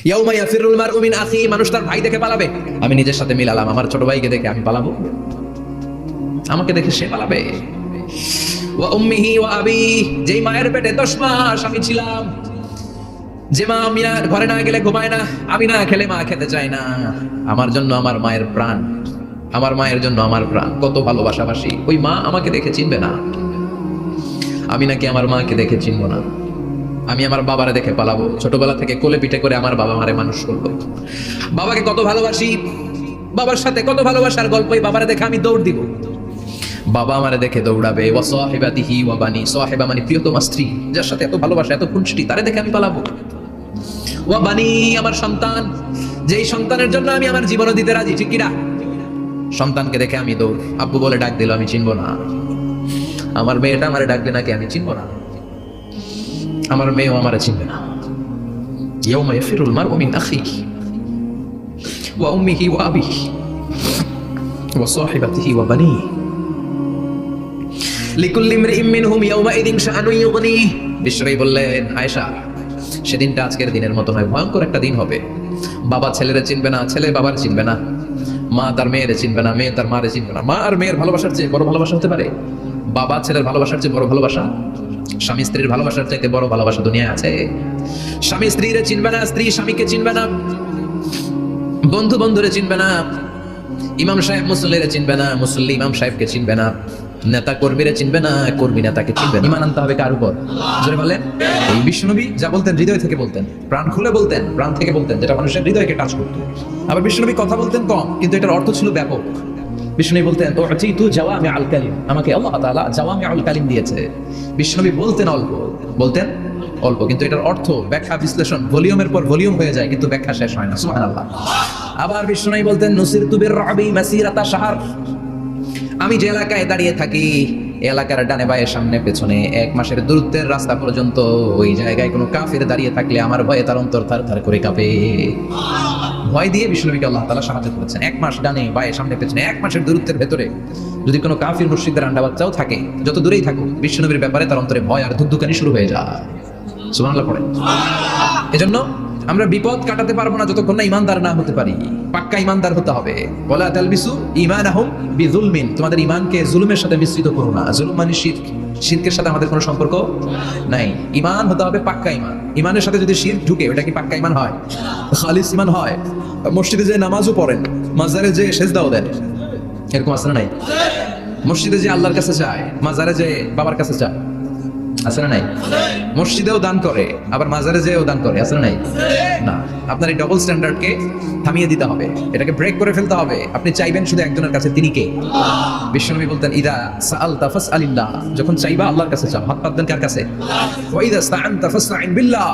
ইয়াউমা ইয়াফিরুল মারউ মিন আখি, মানুষ তার ভাই দেখে পালাবে। আমি নিজের সাথে মিলালাম, আমার ছোট ভাইকে দেখে আমি পালাবো, আমাকে দেখে সে পালাবে। ওয়া উম্মিহি ওয়া আবি, যেই মায়ের পেটে 10 মাস আমি ছিলাম, যে মা আমি না ঘরে না গেলে ঘুমায় না, আমি না খেলে মা খেতে চায় না, আমার জন্য আমার মায়ের প্রাণ, আমার মায়ের জন্য আমার প্রাণ, কত ভালোবাসাবাসী। ওই মা আমাকে দেখে চিনবে না, আমি নাকি আমার মাকে দেখে চিনবো না। আমি আমার বাবারে দেখে পালাবো। ছোটবেলা থেকে কোলে পিঠে করে আমার বাবা মারে মানুষ করলো, বাবাকে কত ভালোবাসি, বাবার সাথে কত ভালোবাসার গল্প, এই বাবারে দেখে আমি দৌড় দিব, বাবা আমারে দেখে দৌড়াবে। ওয়া সাহিবাতিহি ওয়া বানি, সাহিবা মানে প্রিয়তমা স্ত্রী, যার সাথে এত ভালোবাসা এত খুনসুটি, তারে দেখে আমি পালাবো। ওয়া বানি, আমার সন্তান, যেই সন্তানের জন্য আমি আমার জীবন দিতে রাজি, ঠিক কিনা? সন্তানকে দেখে আমি দৌড়, আব্বু বলে ডাক দিল আমি চিনবো না, আমার মেয়েটা আমারে ডাকবে নাকি আমি চিনবো না, আমার মেয়েও আমারে চিনবে না। ইয়াউমা ইয়াফিরুল মারউ মিন আখিহি ওয়া উম্মিহি ওয়া আবিহি ওয়া সাহিবাতিহি ওয়া বানিহি লিকুল্লি ইমরিইম মিনহুম ইয়াউমাইযিন শাআনুন ইউগনিহি। বিশ্বনবী বললেন, আয়েশা, সেদিনটা আজকের দিনের মতো নয়, ভয়ঙ্কর একটা দিন হবে। বাবা ছেলেরে চিনবে না, ছেলে বাবার চিনবে না, মা তার মেয়েরে চিনবে না, মেয়ে তার মারে চিনবে না। মা আর মেয়ের ভালোবাসার চেয়ে বড় ভালোবাসা হতে পারে? বাবা ছেলের ভালোবাসার চেয়ে বড় ভালোবাসা? স্বামী স্ত্রীর ভালোবাসার চাইতে বড় ভালোবাসা দুনিয়ায় আছে? স্বামী স্ত্রীরে চিনবে না, স্ত্রী স্বামীকে চিনবে না, বন্ধু বন্ধুরে চিনবে না, ইমাম সাহেব মুসল্লিরে চিনবে না, মুসল্লি ইমাম সাহেবকে চিনবে না, নেতা কর্মীরা চিনবে না, কর্মী নেতাকে চিনবে না। ঈমান আনতে হবে কার উপর? জোরে বলেন। এই বিশ্বনবী যা বলতেন হৃদয় থেকে বলতেন, প্রাণ খুলে বলতেন, প্রাণ থেকে বলতেন, যেটা মানুষের হৃদয়কে টাচ করত। আবার বিশ্বনবী কথা বলতেন কম, কিন্তু এটার অর্থ ছিল ব্যাপক। বিশ্বনবী বলতেন, উতিতু জাওয়ামিউল কালিম, আমাকে আল্লাহ তাআলা জাওয়ামিউল কালিম দিয়েছে। বিশ্বনবী বলতেন অল্প, বলতেন অল্প, কিন্তু এটার অর্থ ব্যাখ্যা বিশ্লেষণ ভলিউমের পর ভলিউম হয়ে যায়, কিন্তু ব্যাখ্যা শেষ হয় না। সুবহানাল্লাহ। আবার বিশ্বনবী বলতেন, নুসিরতু বির-রা'বি মাসিরাতা শাহর, আমি যে এলাকায় দাঁড়িয়ে থাকি, এলাকার ডানে বায়ে সামনে পেছনে 1 মাসের দূরত্বের রাস্তা পর্যন্ত ওই জায়গায় কোনো কাফির দাঁড়িয়ে থাকলে আমার ভয়ে তার অন্তর থার করে কাঁপে। ভয় দিয়ে বিশ্বনবীকে আল্লাহ তাআলা সাহায্য করেছেন। 1 মাস ডানে বায়ে সামনে পেছনে 1 মাসের দূরত্বের ভেতরে যদি কোনো কাফির মুশরিকদের আন্ডা বাচ্চাও থাকে, যত দূরেই থাকুক, বিশ্বনবীর ব্যাপারে তার অন্তরে ভয় আর ধুকধুকানি শুরু হয়ে যায়। সুবহানাল্লাহ পড়ে। এজন্য আমরা বিপদ কাটাতে পারবো না যতক্ষণ না ইমানদার না হতে পারি। পাক্কা ইমানদার হতে হবে। ওয়ালা তালবিসু ঈমানাহুম বিযুলমিন, তোমাদের ঈমানকে জুলুমের সাথে মিশ্রিত করো না। জুলুম মানে শিরক, শিরকের সাথে আমাদের কোনো সম্পর্ক নাই। ঈমান হতে হবে পাক্কা ঈমান। ঈমানের সাথে যদি শিরক ঢুকে, ওটা কি পাক্কা ঈমান হয়? খালিস ঈমান হয়? মসজিদে যে নামাজও পড়েন, মাজারে যে সেজদাও দেন, এরকম আছে না নাই? মসজিদে যে আল্লাহর কাছে যায়, মাজারে যে বাবার কাছে যায়, আছে না নাই? মসজিদেও দান করে, আবার মাজারে যেও দান করে, আছে না নাই? না, আপনার এই ডবল স্ট্যান্ডার্ডকে থামিয়ে দিতে হবে, এটাকে ব্রেক করে ফেলতে হবে। আপনি চাইবেন শুধু একজনের কাছে, তিনি কে? বিশ্বনবী বলতেন, ইদা সাআলতা ফাসআলিল্লাহ, যখন চাইবা আল্লাহর কাছে চাও। হাত পাতবেন কার কাছে? ওয়া ইদা ইসতাআনতা ফাসতাঈন বিল্লাহ,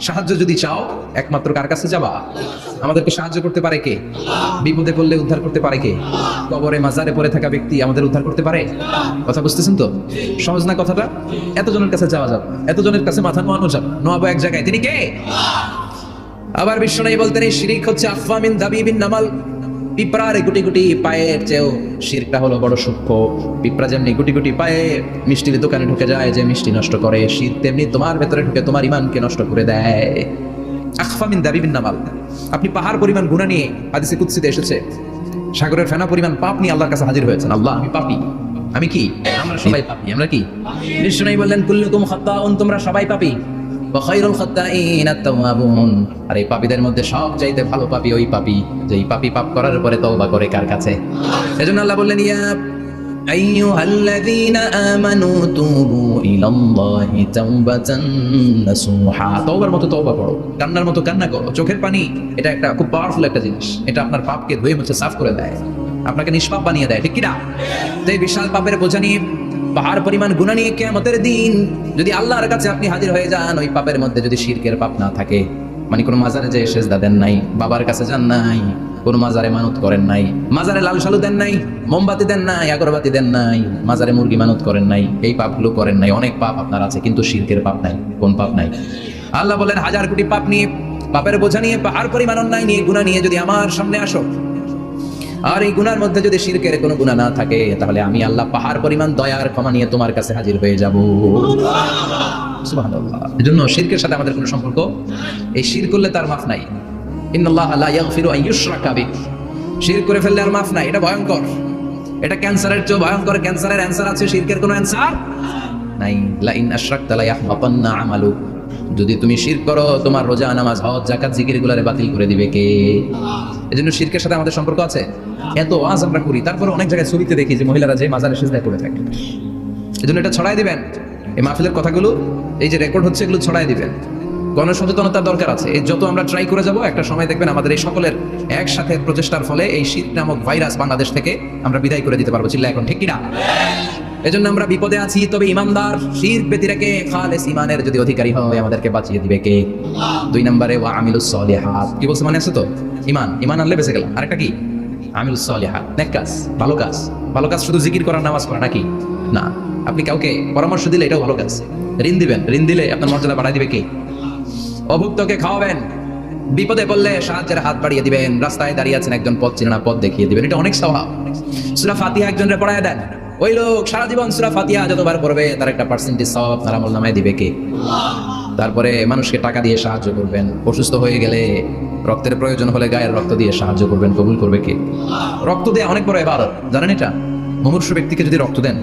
সাহায্য যদি চাও একমাত্র কার কাছে যাবা? আমাদেরকে সাহায্য করতে পারে কে? বিপদে পড়লে উদ্ধার করতে পারে কে? কবরে মাজারে পড়ে থাকা ব্যক্তি আমাদের উদ্ধার করতে পারে? কথা বুঝতেছেন তো? সহজ না কথাটা? এতজনের কাছে যাওয়া যাবে, এতজনের কাছে মাথা নোয়ানো যাবে, নোয়াবো এক জায়গায়, তিনি কে? আবার বিশ্বনবী বলতেন, এই শিরক হচ্ছে আফওয়া মিন দাবিবিন নামাল, পিঁপড়ার গুটি গুটি পায়ের চেয়েও শিরকটা হলো বড় সূক্ষ্ম। পিঁপড়া যেমনি গুটি গুটি পায়ে মিষ্টির দোকানে ঢুকে যায়, যে মিষ্টি নষ্ট করে, শিরক তেমনি তোমার ভেতরে ঢুকে তোমার ঈমানকে নষ্ট করে দেয়। আখফা মিন দাবিবিন নামাল, আপনি পাহাড় পরিমাণ গুনাহ নিয়ে, হাদিসে কুদসিতে এসেছে, সাগরের ফেনা পরিমাণ পাপ নিয়ে আল্লাহর কাছে হাজির হয়েছেন। আল্লাহ, আমি পাপী। আমি কি? আমরা সবাই পাপী। আমরা কি? বিশ্বনবী বললেন, কুল্লুকুম খাত্তাউন, তোমরা সবাই পাপী। ওয়া খায়রুল খাত্তাইন আত-তাওয়াবুন, আর এই পাপীদের মধ্যে সবচাইতে ভালো পাপী ওই পাপী যেই পাপী পাপ করার পরে তওবা করে কার কাছে? এজন্য আল্লাহ বললেন, ইয়া আইয়ুহাল্লাযীনা আমানু তুবু ইলাল্লাহি তাওবাতান নাসুহা, তওবার মতো তওবা করো, কান্নার মতো কান্না করো। চোখের পানি এটা একটা খুব পাওয়ারফুল একটা জিনিস, এটা আপনার পাপকে ধুয়ে মুছে সাফ করে দেয়, আপনাকে নিষ্পাপ বানিয়ে দেয়, ঠিক কি না? এই বিশাল পাপের বোঝা নিয়ে, পাহাড় পরিমাণ গুনাহ নিয়ে কিয়ামতের দিন যদি আল্লাহর কাছে আপনি হাজির হয়ে যান, ওই পাপের মধ্যে যদি শিরকের পাপ না থাকে, মানে কোনো মাজারে যে সেজদা দেন নাই, বাবার কাছে যান নাই, কোনো মাজারে মানত করেন নাই, মাজারে লাল শালু দেন নাই, মোমবাতি দেন নাই, আগরবাতি দেন নাই, মাজারে মুরগি মানত করেন নাই, এই পাপগুলো করেন নাই, অনেক পাপ আপনার আছে, কিন্তু শিরকের পাপ নাই। কোন পাপ নাই? আল্লাহ বলেন, 1000 কোটি পাপ নিয়ে, পাপের বোঝা নিয়ে, পাহাড় পরিমাণ অন্যায় নিয়ে, গুনাহ নিয়ে যদি আমার সামনে আসো, আর এই গুনার মধ্যে যদি শিরকের কোনো গুনাহ না থাকে, তাহলে আমি আল্লাহ পাহাড় পরিমাণ দয়ার ক্ষমা নিয়ে তোমার কাছে হাজির হয়ে যাব। সুবহানাল্লাহ। এজন্য শিরকের সাথে আমাদের কোনো সম্পর্ক, এই শিরক করলে তার মাফ নাই। ইন্নাল্লাহা লা ইয়াগফিরু আন ইউশরাকা বিহি, শিরক করে ফেললে আর মাফ নাই। এটা ভয়ঙ্কর, এটা ক্যান্সারের চেয়ে ভয়ঙ্কর। ক্যান্সারের অ্যানসার আছে, শিরকের কোনো অ্যানসার নাই। লা ইন আশরাকতা লা ইয়াহবাতান্না আমালুক, যদি তুমি শিরক করো তোমার রোজা, নামাজ, হজ, যাকাত, জিকির এগুলারে বাতিল করে দিবে কে? এজন্য শিরকের সাথে আমাদের সম্পর্ক আছে। এত ওয়াজ আমরা করি, তারপরে অনেক জায়গায় ছবিতে দেখি যে মহিলারা যে মাজারে সিজদায় পড়ে থাকে। এজন্য এটা ছড়াই দিবেন, এই মাহফিলের কথাগুলো, এই যে রেকর্ড হচ্ছে, এগুলো ছড়াই দিবেন। গণসচেতনতার দরকার আছে। এই যত আমরা ট্রাই করে যাব, একটা সময় দেখবেন আমাদের এই সকলের একসাথে প্রচেষ্টার ফলে এই শিরক নামক ভাইরাস বাংলাদেশ থেকে আমরা বিদায় করে দিতে পারবো। চিল্লা এখন ঠিক কিনা? এজন্য আমরা বিপদে আছি, তবে ইমানদার শিরক ব্যতি রেখে খালেস ইমানের যদি অধিকারী হয় আমাদেরকে বাঁচিয়ে দিবে কে? 2 নম্বরে ওয়া আমিলুস সলিহাত। কি বলছে মানে আছে তো? ইমান আনলে বেঁচে গেলাম। আরেকটা কি? আমিলুস সলিহাত, নেক কাজ, ভালো কাজ। ভালো কাজ শুধু জিকির করা, নামাজ পড়া নাকি? না, আপনি কাউকে পরামর্শ দিলে এটাও ভালো কাজ। ঋণ দিবেন, ঋণ দিলে আপনার মর্যাদা বাড়ায় দিবে কে? অভুক্তকে খাওয়াবেন, বিপদে পড়লে সাহায্যের হাত বাড়িয়ে দিবেন, রাস্তায় দাঁড়িয়ে আছেন একজন পথ চিনে না, পথ দেখিয়ে দিবেন, এটা অনেক স্বভাব। সূরা ফাতিহা একজনরে পড়ায় দেন, ওই লোক সারা জীবন সূরা ফাতিহা যতবার পড়বে তার একটা পার্সেন্টেজ সওয়াব আপনার আমলনামায় দিবে কে? তারপরে মানুষকে টাকা দিয়ে সাহায্য করবেন, অসুস্থ হয়ে গেলে রক্তের প্রয়োজন হলে গায়ের রক্ত দিয়ে সাহায্য করবেন, কবুল করবে কে? রক্ত দেয়া অনেক বড় ইবাদত, জানেন এটা? মুমূর্ষু ব্যক্তিকে যদি রক্ত দেন,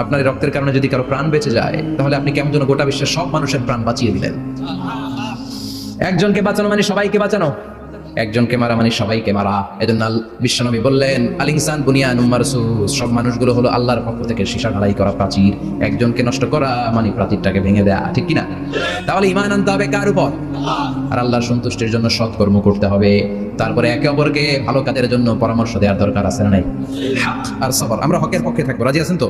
আপনার এই রক্তের কারণে যদি কারো প্রাণ বেঁচে যায়, তাহলে আপনি কেমন যেন গোটা বিশ্বের সব মানুষের প্রাণ বাঁচিয়ে দিলেন। একজনকে বাঁচানো মানে সবাইকে বাঁচানো, একজনকে মারা মানে সবাইকে মারা। এজন্য বিশ্বনবী বললেন, আল ইনসান বুনিয়ানুম মারসুস, সব মানুষগুলো হলো আল্লাহর পক্ষ থেকে সীসা ঢালাই করা প্রাচীর। একজনকে নষ্ট করা মানে প্রাচীরটাকে ভেঙে দেয়া, ঠিক কিনা? তাহলে ঈমান আনতে হবে কার উপর? আর আল্লাহর সন্তুষ্টির জন্য সৎকর্ম করতে হবে। তারপরে একে অপরকে ভালো কাজের জন্য পরামর্শ দেওয়ার দরকার আছে না নাই? হক আর সবর, আমরা হকের পক্ষে থাকবো, রাজি আছেন তো?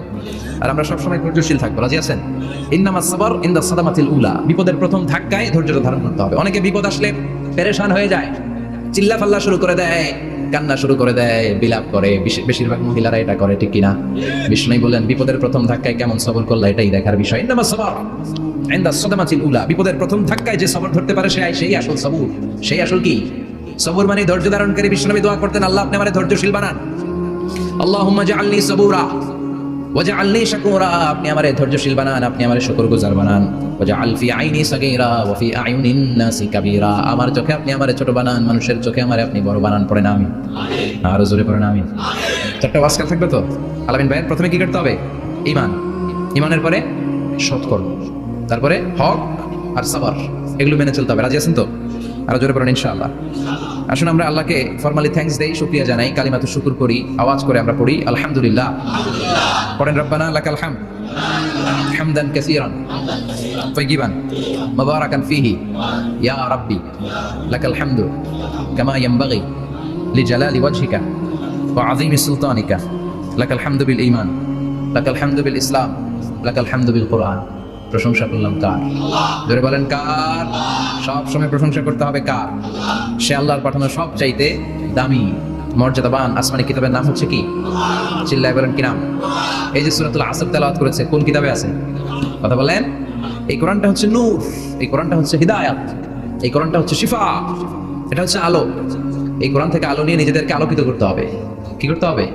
আর আমরা সবসময় ধৈর্যশীল থাকবো, রাজি আছেন? ইন্নামাস সাবর ইনদা সাদামাতিল উলা, বিপদের প্রথম ধাক্কায় ধৈর্যটা ধারণ করতে হবে। অনেকে বিপদ আসলে পেরেশান হয়ে যায়, চিল্লা ফাল্লা শুরু করে দেয়, কান্না শুরু করে দেয়, বিলাপ করে। বেশিরভাগ মহিলারা এটা করে, ঠিক কিনা? বিষ্ণু বলেন, বিপদের প্রথম ধাক্কায় কেমন সবর করলা এটাই দেখার বিষয়। ইন্নামাস সাবর ইনদা সাদামাতিল উলা, বিপদের প্রথম ধাক্কায় যে সবর ধরতে পারে সেই আসল সবুর, সেই আসল কি সবর মানে ধৈর্য ধারণকারী। বিষ্ণু দোয়া করতেন, আল্লাহ আপনি আমারে ধৈর্যশীল বানান, আল্লাহুম্মা জাআলনি সাবুরা ওয়াজআলনি শাকুরা, আপনি আমারে ধৈর্যশীল বানান, আপনি আমারে শুকরগুজার বানান। ওয়াজআল ফি আইনি সাগীরা ওয়া ফি আয়ুনিন নাসি কাবীরা, আমার চোখে আপনি আমারে ছোট বানান, মানুষের চোখে আমারে আপনি বড় বানান। পড়েন আমিন, আর জোরে পড়েন আমিন। চারটা ওয়াজ কাল থাকবে তো? আলামিন ভাই, প্রথমে কি করতে হবে? ঈমান, ঈমানের পরে সৎকর্ম, তারপরে হক আর সবর, এগুলো মেনে চলতে হবে। রাজি আছেন তো? আর জোরে পড়েন ইনশাআল্লাহ। আসুন আমরা আল্লাহকে ফরমালি থ্যাঙ্কস দেই, শুকরিয়া জানাই, কালিমাতু শুকর করি, আওয়াজ করে আমরা পড়ি আলহামদুলিল্লাহ। পড়েন রব্বানা লাকাল হামদ হামদান কাসীরান তাইয়িবান মুবারাকান ফীহি ইয়া রাব্বি লাকাল হামদু কামা ইয়ানবাগি লিজালালি ওয়াজহিকা ওয়া আযীমি সুলতানিকা লাকাল হামদু বিল ঈমান লাকাল হামদু বিল ইসলাম লাকাল হামদু বিল কুরআন। প্রশংসা করলাম কার? জোরে বলেন কার? সব সময় প্রশংসা করতে হবে কার? সে আল্লাহর পাঠানো সব চাইতে দামি মর্যাদাবান আসমানি কিতাবের নাম হচ্ছে কি? চিল্লায় বলেন কি নাম? এই যে সূরাতুল আসর তেলাওয়াত করেছে, কোন কিতাবে আছে? কথা বলেন। এই কোরআনটা হচ্ছে নূর, এই কোরআনটা হচ্ছে হিদায়াত, এই কোরআনটা হচ্ছে শিফা, এটা হচ্ছে আলো। এই কোরআন থেকে আলো নিয়ে নিজেদেরকে আলোকিত করতে হবে। কি করতে হবে?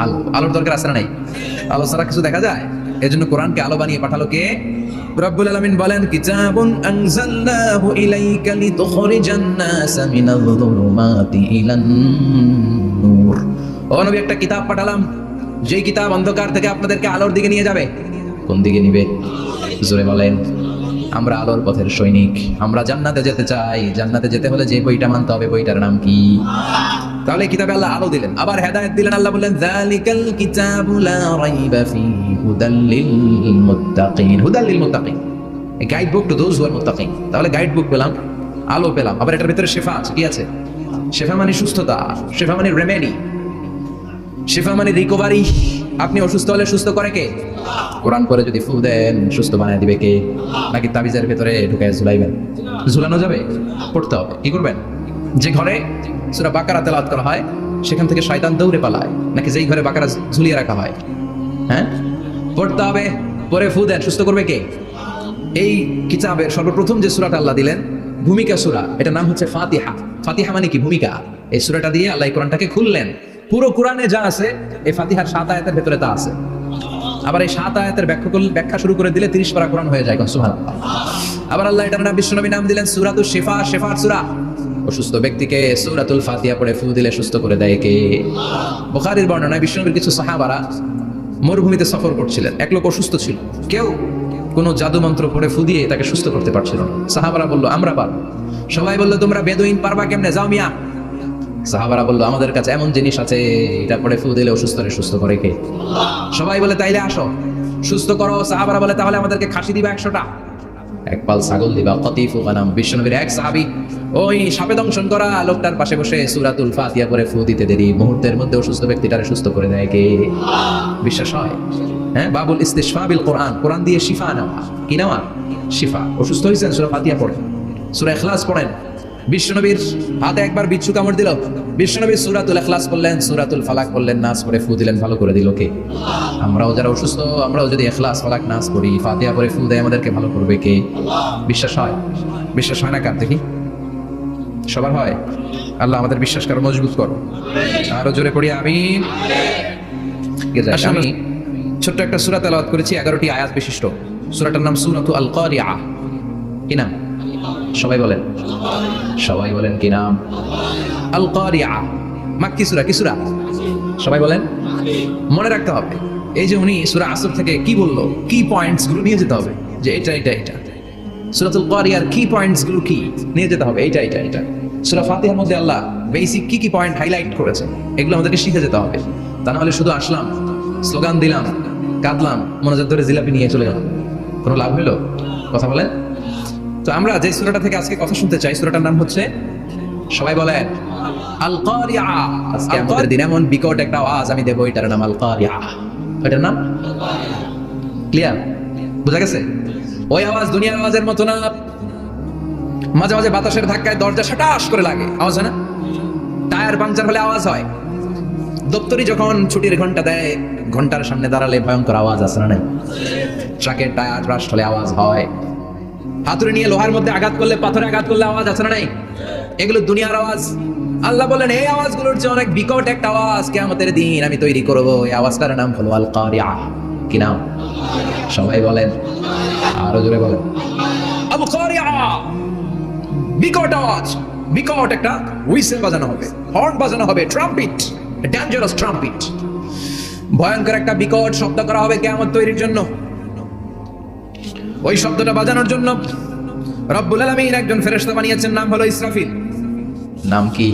আলো। আলোর দরকার আছে না নাই? আলো ছাড়া কিছু দেখা যায়? এজন্য কোরআনকে আলো বানিয়ে পাঠালো কে? রব্বুল আলামিন বলেন, কিতাবুন আনজালনাহু ইলাইকা লিতুখরিজান নাসা মিনাল যুলুমাতি ইলান নূর। ও নবী, একটা কিতাব পাঠালাম, যেই কিতাব অন্ধকার থেকে আপনাদেরকে আলোর দিকে নিয়ে যাবে। কোন দিকে নিবে? জোরে বলেন। আমরা আলোর পথের সৈনিক, আমরা জান্নাতে যেতে চাই। জান্নাতে যেতে হলে যে বইটা মানতে হবে, বইটার নাম কি? তাহলে কিতাবে আল্লাহ আলো দিলেন, আবার হেদায়েত দিলেন। আল্লাহ বললেন, যালিকাল কিতাবু লা রাইবা ফীহি হুদাল লিল মুত্তাকিন। হুদাল লিল মুত্তাকিন, a guide book to those who are মুত্তাকিন। তাহলে গাইড বুক পেলাম, আলো পেলাম, আবার এটার ভিতরে শিফা আছে। কি আছে? শিফা মানে সুস্থতা, শিফা মানে রেমেডি, শিফা মানে রিকভারি। আপনি অসুস্থ হলে সুস্থ করে কে? কোরআন পড়ে যদি ফু দেন, সুস্থ বানায় দিবে কে? নাকি তাবিজের ভেতরে ঢুকায় ঝুলাইবেন? ঝুলানো যাবে? পড়তে হবে। কি করবেন? যে ঘরে সূরা বাকারা তেলাওয়াত করা হয় সেখান থেকে শয়তান দৌড়ে পালায়, নাকি যেই ঘরে বাকারা ঝুলিয়ে রাখা হয়? হ্যাঁ, পড়তে হবে, পরে ফু দেন, সুস্থ করবে কে? এই কিতাবের সর্বপ্রথম যে সূরাটা আল্লাহ দিলেন, ভূমিকা সূরা, এটার নাম হচ্ছে ফাতিহা। ফাতিহা মানে কি? ভূমিকা। এই সূরাটা দিয়ে আল্লাহ কোরআনটাকে খুললেন। পুরো কোরআনে যা আছে এই ফাতিহার 7 আয়াতের ভেতরে তা আছে। আবার এই 7 আয়াতের ব্যাখ্যা শুরু করে দিলে 30 পারা কোরআন হয়ে যায়। সুবহানাল্লাহ। আবার আল্লাহ এটার নাম বিশ্বনবী নাম দিলেন সূরাতুশ শিফা, শিফার সূরা। অসুস্থ ব্যক্তিকে সূরাতুল ফাতিহা পড়ে ফু দিলে সুস্থ করে দেয় কে? বুখারীর বর্ণনায় বিশ্বনবীর কিছু সাহাবারা মরুভূমিতে সফর করছিলেন। এক লোক অসুস্থ ছিল, কেউ কোনো জাদু মন্ত্র পড়ে ফু দিয়ে তাকে সুস্থ করতে পারছিল না। সাহাবারা বলল আমরা পারবো। সবাই বলল তোমরা বেদুইন পারবা কেমনে, যাও মিয়া। সাহাবারা বলল আমাদের কাছে এমন জিনিস আছে, এটা পড়ে ফু দিলে অসুস্থরে সুস্থ করে কে? সবাই বলে তাইলে আসো, সুস্থ করো। সাহাবারা বলে তাহলে আমাদেরকে খাসি দিবা 100টা, এক পাল ছাগল দিবা। কতিফু বানাম বিশ্বনবীর এক সাহাবী ওই সাপে দংশন করা লোকটার পাশে বসে সূরাতুল ফাতিহা করে ফু দিতে দেরি মুহূর্তের মধ্যে অসুস্থ ব্যক্তিটারে সুস্থ করে দেয় কে? বিশ্বাস হয়? হ্যাঁ, বাবুল ইস্তিশফা বিল কোরআন, কোরআন দিয়ে শিফা নেওয়া। কি নেওয়া? শিফা। অসুস্থ হয়েছেন, সূরা ফাতিহা পড়েন, সূরা ইখলাস পড়েন। বিশ্বনবীর হাতে একবার বিচ্ছু কামড় দিল, বিশ্বনবী সূরাতুল ইখলাস পড়লেন, সূরাতুল ফালাক পড়লেন, নাস পড়ে ফু দিলেন, ভালো করে দিল কে? আমরাও যারা অসুস্থ, আমরাও যদি ইখলাস ফালাক নাস পড়ি, ফাতিহা পড়ে ফু দেয়, আমাদেরকে ভালো করবে কে? বিশ্বাস হয়? বিশ্বাস হয় না কার? দেখি সবার হয়? আল্লাহ আমাদের বিশ্বাস করো, মজবুত করো। আরো জোরে পড়ি আমিন। আমি ছোট্ট একটা সূরা তেলাওয়াত করেছি, 11টি আয়াত বিশিষ্ট। সূরাটার নাম সূরাতু আল কারিআ। কি নাম? সবাই বলেন, সবাই বলেন কি নাম? আল কারিআ। মাক্কি সূরা। কি সূরা? সবাই বলেন। মনে রাখতে হবে, এই যে উনি সূরা আসর থেকে কি বললো, কি পয়েন্টস গুলো নিয়ে যেতে হবে, যে এটা এটা এটা। সূরাতুল কারিআর কি পয়েন্টস গুলো কি নিয়ে যেতে হবে, এটা এটা এটা। সূরা ফাতিহার মধ্যে আল্লাহ বেসিক কি কি পয়েন্ট হাইলাইট করেছে, এগুলো আমাদেরকে শিখে যেতে হবে। তা না হলে শুধু আসলাম, স্লোগান দিলাম, কাঁদলাম, মনোযোগ ধরে জিলাপি নিয়ে চলে গেলাম, কোনো লাভ হলো? কথা বলেন। তো আমরা যে সূরাটা থেকে আজকে কথা শুনতে চাই, সূরাটার নাম হচ্ছে, সবাই বলেন, আল কারিআ। আজকে আমাদের দিন এমন বিকট একটা আওয়াজ আমি দেব, এটার নাম আল কারিআ। এটার নাম ক্লিয়ার? বুঝা গেছে? ওই আওয়াজ দুনিয়ার আওয়াজের মতো না। মাঝে মাঝে বাতাসের ধাক্কায় দরজা সাটাস করে লাগে, আওয়াজ হয় না? টায়ার পাংচার হলে আওয়াজ হয়। দপ্তরি যখন ছুটির ঘন্টা দেয়, ঘন্টার সামনে দাঁড়ালে ভয়ঙ্কর আওয়াজ আছে না নাই? ট্রাকের টায়ার ব্রাস্ট হলে আওয়াজ হয়। হাতুড়ি নিয়ে লোহার মধ্যে আঘাত করলে, পাথরে আঘাত করলে আওয়াজ আছে না নাই? এগুলো দুনিয়ার আওয়াজ। আল্লাহ বলেন এই আওয়াজগুলোর চেয়ে অনেক বিকট একটা আওয়াজ কিয়ামতের দিন আমি তৈরি করব। এই আওয়াজটার নাম হলো আল কারিআ। কি নাম? সবাই বলেন, আরো জোরে বলেন, আল কারিআ। বিকট আওয়াজ, বিকট একটা হুইসেল বাজানো হবে, হর্ন বাজানো হবে, ট্রাম্পিট, ডেঞ্জারাস ট্রাম্পিট। ভয়ঙ্কর একটা বিকট শব্দ করা হবে কিয়ামত তৈরির জন্য। ওই শব্দটা বাজানোর জন্য রব্বুল আলামিন একজন ফেরেশতা বানিয়েছেন, নাম হলো ইসরাফিল। নাম কি?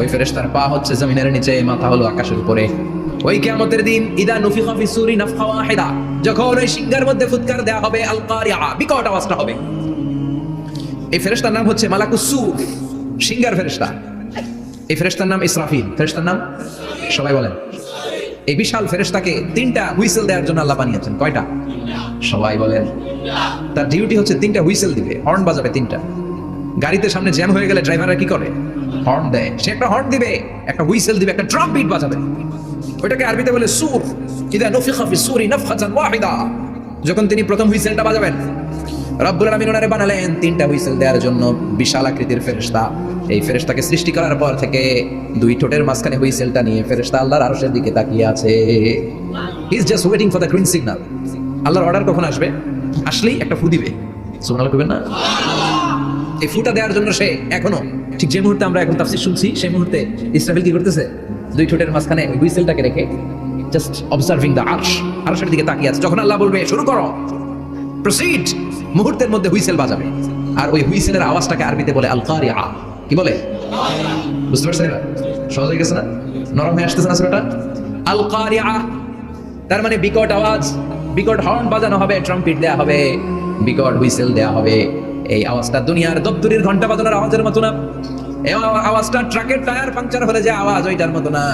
ওই ফেরেশতার পা হচ্ছে জমিনের নিচে, মাথা হলো আকাশের উপরে। ওই কিয়ামতের দিন ইদা নুফিখা ফিস সূরি নাফখা ওয়াহিদা, যখন ওই সিংহের মধ্যে ফুৎকার দেয়া হবে, আল কারিআ, বিকট আওয়াজটা হবে। এই ফেরেশতার নাম হচ্ছে মালাকুস সূর, সিংহের ফেরেশতা। এই ফেরেশতার নাম ইসরাফিল। ফেরেশতার নাম সবাই বলেন। এই বিশাল ফেরেশতাকে 3টা হুইসেল দেওয়ার জন্য আল্লাহ বানিয়েছেন। কয়টা? সবাই বলেন। তার ডিউটি হচ্ছে 3টা হুইসেল দিবে, হর্ন বাজাবে 3টা। গাড়িতে সামনে জ্যাম হয়ে গেলে ড্রাইভাররা কি করে? হর্ন দেয়। সে একটা হর্ন দিবে, একটা হুইসেল দিবে, একটা ট্রাম্পিট বাজাবে। ওইটাকে আরবিতে বলে সূর। ইদা নুফিখা ফিস সূরি নাফখাতান ওয়াহিদা, যখন তিনি প্রথম হুইসেলটা বাজাবেন, রব্বুল আলামিন ওনারে বানালেন 3টা হুইসেল দেওয়ার জন্য, বিশাল আকৃতির ফেরেশতা। এই ফেরেশতাকে সৃষ্টি করার পর থেকে 2 ঠোঁটের মাঝখানে হুইসেলটা নিয়ে ফেরেশতা আল্লাহর আরশের দিকে তাকিয়ে আছে। He is just waiting for the green signal. আল্লাহর অর্ডার কখন আসবে? আসলেই একটা ফু দিবে। সুবহানাল্লাহ কইবেন না? এই ফুটা দেওয়ার জন্য সে এখনো, ঠিক যে মুহূর্তে আমরা এখন তাফসীর শুনছি, সেই মুহূর্তে ইসরাফিল কি করতেছে? 2 ঠোঁটের মাঝখানে ওই হুইসেলটাকে রেখে জাস্ট অবজার্ভিং দ্য আরশ, আরশের দিকে তাকিয়ে আছে। যখন আল্লাহ বলবে শুরু করো, প্রসিড, মুহূর্তের মধ্যে হুইসেল বাজাবে। আর ওই হুইসেলের আওয়াজটাকে আরবিতে বলে আল কারিআ। কি বলে? বুঝতে পারছেন? সহজ হয়ে গেছে না? নরম হয়ে আসতেছে না সূরাটা? আল কারিআ তার মানে বিকট আওয়াজ, বিকট হর্ন বাজানো হবে, ট্রাম্পিট দেয়া হবে, বিকট হুইসেল দেয়া হবে। এই আওয়াজটা দুনিয়ার দপ্তরির ঘন্টা বাজানোর আওয়াজের মতো না। এই আওয়াজটা ট্রাকের টায়ার পাংচার হলে যে আওয়াজ, ওইটার মতো না।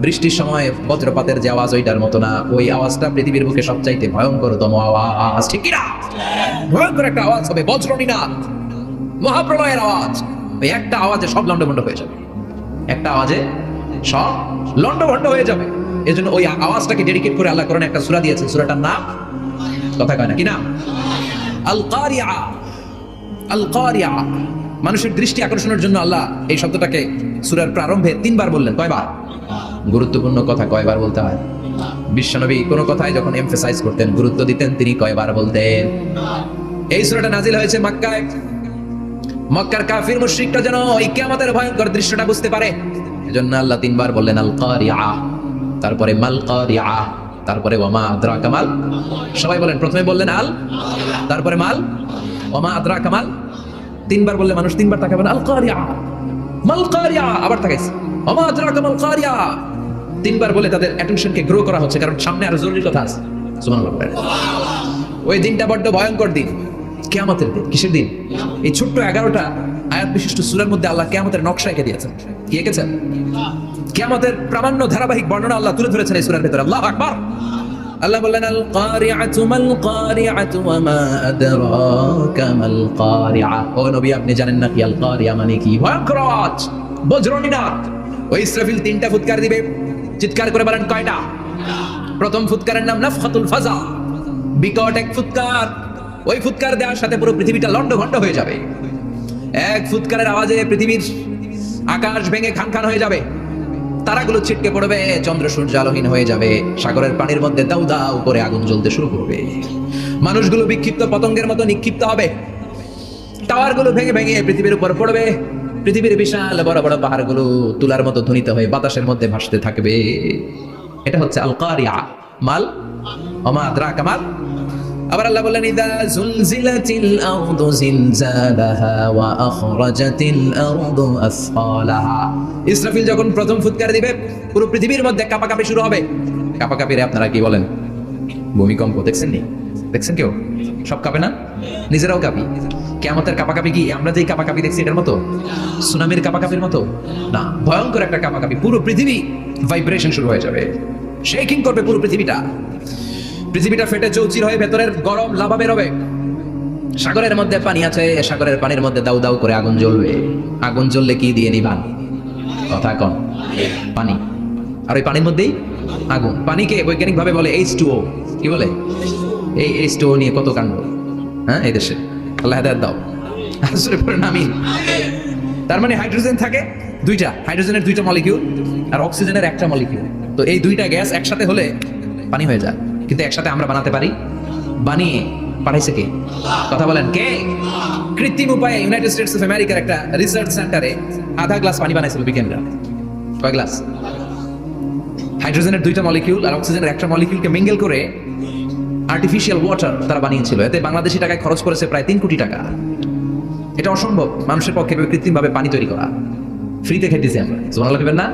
বৃষ্টির সময় বজ্রপাতের যে আওয়াজ, ওইটার মতো না। ওই আওয়াজটা পৃথিবীর বুকে সবচাইতে ভয়ঙ্করতম আওয়াজ। ঠিক কিনা? ভয়ঙ্কর একটা আওয়াজ হবে, বজ্রনীনাদ, মহাপ্রলয়ের আওয়াজ। ওই একটা আওয়াজে সব লন্ডভন্ড হয়ে যাবে, একটা আওয়াজে সব লন্ডভন্ড হয়ে যাবে। এই জন্য ওই আওয়াজটাকে ডেডিকেট করে আল্লাহ কোরআনে একটা সূরা দিয়েছেন। সূরাটার নাম, কথা কয় না, কি নাম? আল কারিআ। আল কারিআ। মানুষের দৃষ্টি আকর্ষণের জন্য আল্লাহ এই শব্দটাকে সূরার প্রারম্ভে 3 বার বললেন। কয়বার? গুরুত্বপূর্ণ কথা কয়বার বলতে হয়? বিশ্বনবী কোনো কথায় যখন এমফাসাইজ করতেন, গুরুত্ব দিতেন, তিনি কয়বার বলতেন? এই সূরাটা নাজিল হয়েছে মক্কায়। মক্কার কাফির মুশরিকরা যেন এই কিয়ামতের ভয়ঙ্কর দৃশ্যটা বুঝতে পারে, এজন্য আল্লাহ তিনবার বললেন আল কারিআ, তারপরে মাল কারিআ, তারপরে ওয়া মা আদরাকা মাল। সবাই বলেন, প্রথমে বললেন আল, তারপরে মাল, ওয়া মা আদরাকা মাল। তিনবার বললে মানুষ তিনবার তাকাবেন, আল কারিআ, মাল কারিআ, আবার তাকাইছে ওয়া মা আদরাকা মাল কারিআ। তিনবার বলে তাদের অ্যাটেনশনকে গ্রো করা হচ্ছে, কারণ সামনে আরো জরুরি কথা আছে। সুবহানাল্লাহ। ওই দিনটা বড্ড ভয়ঙ্কর দিন, কিয়ামতের দিন। কিসের দিন? এই ছোট্ট 11টা আয়াত বিশিষ্ট সূরার মধ্যে আল্লাহ কিয়ামতের নকশা এঁকে দিয়েছেন। কি এঁকেছেন? কিয়ামতের প্রামাণ্য ধারাবাহিক বর্ণনা আল্লাহ তুলে ধরেছেন এই সূরার ভিতরে। আল্লাহু আকবার। আল্লাহ বললেন আল কারিআতু মাল কারিআতু ওয়া মা আদরাকা মাল কারিআ। ও নবী, আপনি জানেন না কি আল কারিআ মানে কি? ভয়ঙ্কর আওয়াজ, বজ্রনিনাদ। ওই ইসরাফিল 3টা ফুৎকার দিবে। চিৎকার করে বলেন কয়টা? প্রথম ফুৎকারের নাম নাফখাতুল ফাজা, বিকট এক ফুৎকার। ওই ফুৎকার দেওয়ার সাথে পুরো পৃথিবীটা লন্ডভন্ড হয়ে যাবে। এক ফুৎকারের আওয়াজে পৃথিবীর আকাশ ভেঙে খান খান হয়ে যাবে, তারাগুলো ছিটকে পড়বে, চন্দ্র সূর্য আলোহীন হয়ে যাবে, সাগরের পানির মধ্যে দাউ দাউ করে আগুন জ্বলতে শুরু করবে, মানুষগুলো বিক্ষিপ্ত পতঙ্গের মতো নিক্ষিপ্ত হবে, টাওয়ারগুলো ভেঙে ভেঙে পৃথিবীর উপর পড়বে, পৃথিবীর বিশাল বড় বড় পাহাড়গুলো তুলার মতো ধ্বনিত হয়ে বাতাসের মধ্যে ভাসতে থাকবে। এটা হচ্ছে আল কারিআ। মাল, ওয়া মা আদরাকা মাল। আবার আল্লাহ বললেন ইযা যুলজিলাতিল আরদু জিলজালাহা ওয়া আখরাজাতিল আরদু আসফালাহা। ইসরাফিল যখন প্রথম ফুৎকার দিবে, পুরো পৃথিবীর মধ্যে কাঁপাকাঁপি শুরু হবে। কাঁপাকাঁপিরে আপনারা কি বলেন? ভূমিকম্প দেখছেন নি? দেখছেন কেউ? সব কাঁপে না? নিজেরাও কাঁপি। কিয়ামতের কাঁপাকাঁপি কি আমরা যেই কাঁপাকাঁপি দেখছি এটার মতো? সুনামির কাঁপাকাঁপির মতো না, ভয়ঙ্কর একটা কাঁপাকাঁপি। পুরো পৃথিবী ভাইব্রেশন শুরু হয়ে যাবে, শেকিং করবে পুরো পৃথিবীটা। পৃথিবীটা ফেটে চৌচির হয়ে ভেতরের গরম লাভা বের হবে। সাগরের মধ্যে পানি আছে, সাগরের পানির মধ্যে দাউ দাউ করে আগুন জ্বলবে। আগুন জ্বললে কি দিয়ে নিবান? কথা কন। পানি। আর ওই পানির মধ্যেই আগুন। পানিকে বৈজ্ঞানিক ভাবে বলে H2O। কি বলে? এই H2O নিয়ে কত কাণ্ড, হ্যাঁ, এই দেশে। আল্লাহ হেদায়েত দাও। আসলে পরে নামি। তার মানে হাইড্রোজেন থাকে দুইটা, হাইড্রোজেনের 2টা মলিকিউল আর অক্সিজেনের 1টা মলিকিউল। তো এই 2টা গ্যাস একসাথে হলে পানি হয়ে যায়। কিন্তু একসাথে আমরা বানাতে পারি? বানিয়ে পাঠাইছে কে? কথা বলেন কে? কৃত্রিম উপায়ে ইউনাইটেড স্টেটস অফ আমেরিকার একটা রিসার্চ সেন্টারে আধা গ্লাস পানি বানাইছিল বিজ্ঞানীরা। কয় গ্লাস? হাইড্রোজেনের 2টা মলিকিউল আর অক্সিজেনের 1টা মলিকিউলকে মিঙ্গেল করে আর্টিফিশিয়াল ওয়াটার তারা বানিয়েছিল। এতে বাংলাদেশি টাকায় খরচ করেছে প্রায় 3 কোটি টাকা। এটা অসম্ভব মানুষের পক্ষে কৃত্রিমভাবে পানি তৈরি করা। ফ্রিতে খেতেছি আমরা, সুবহানাল্লাহ বলবেন না?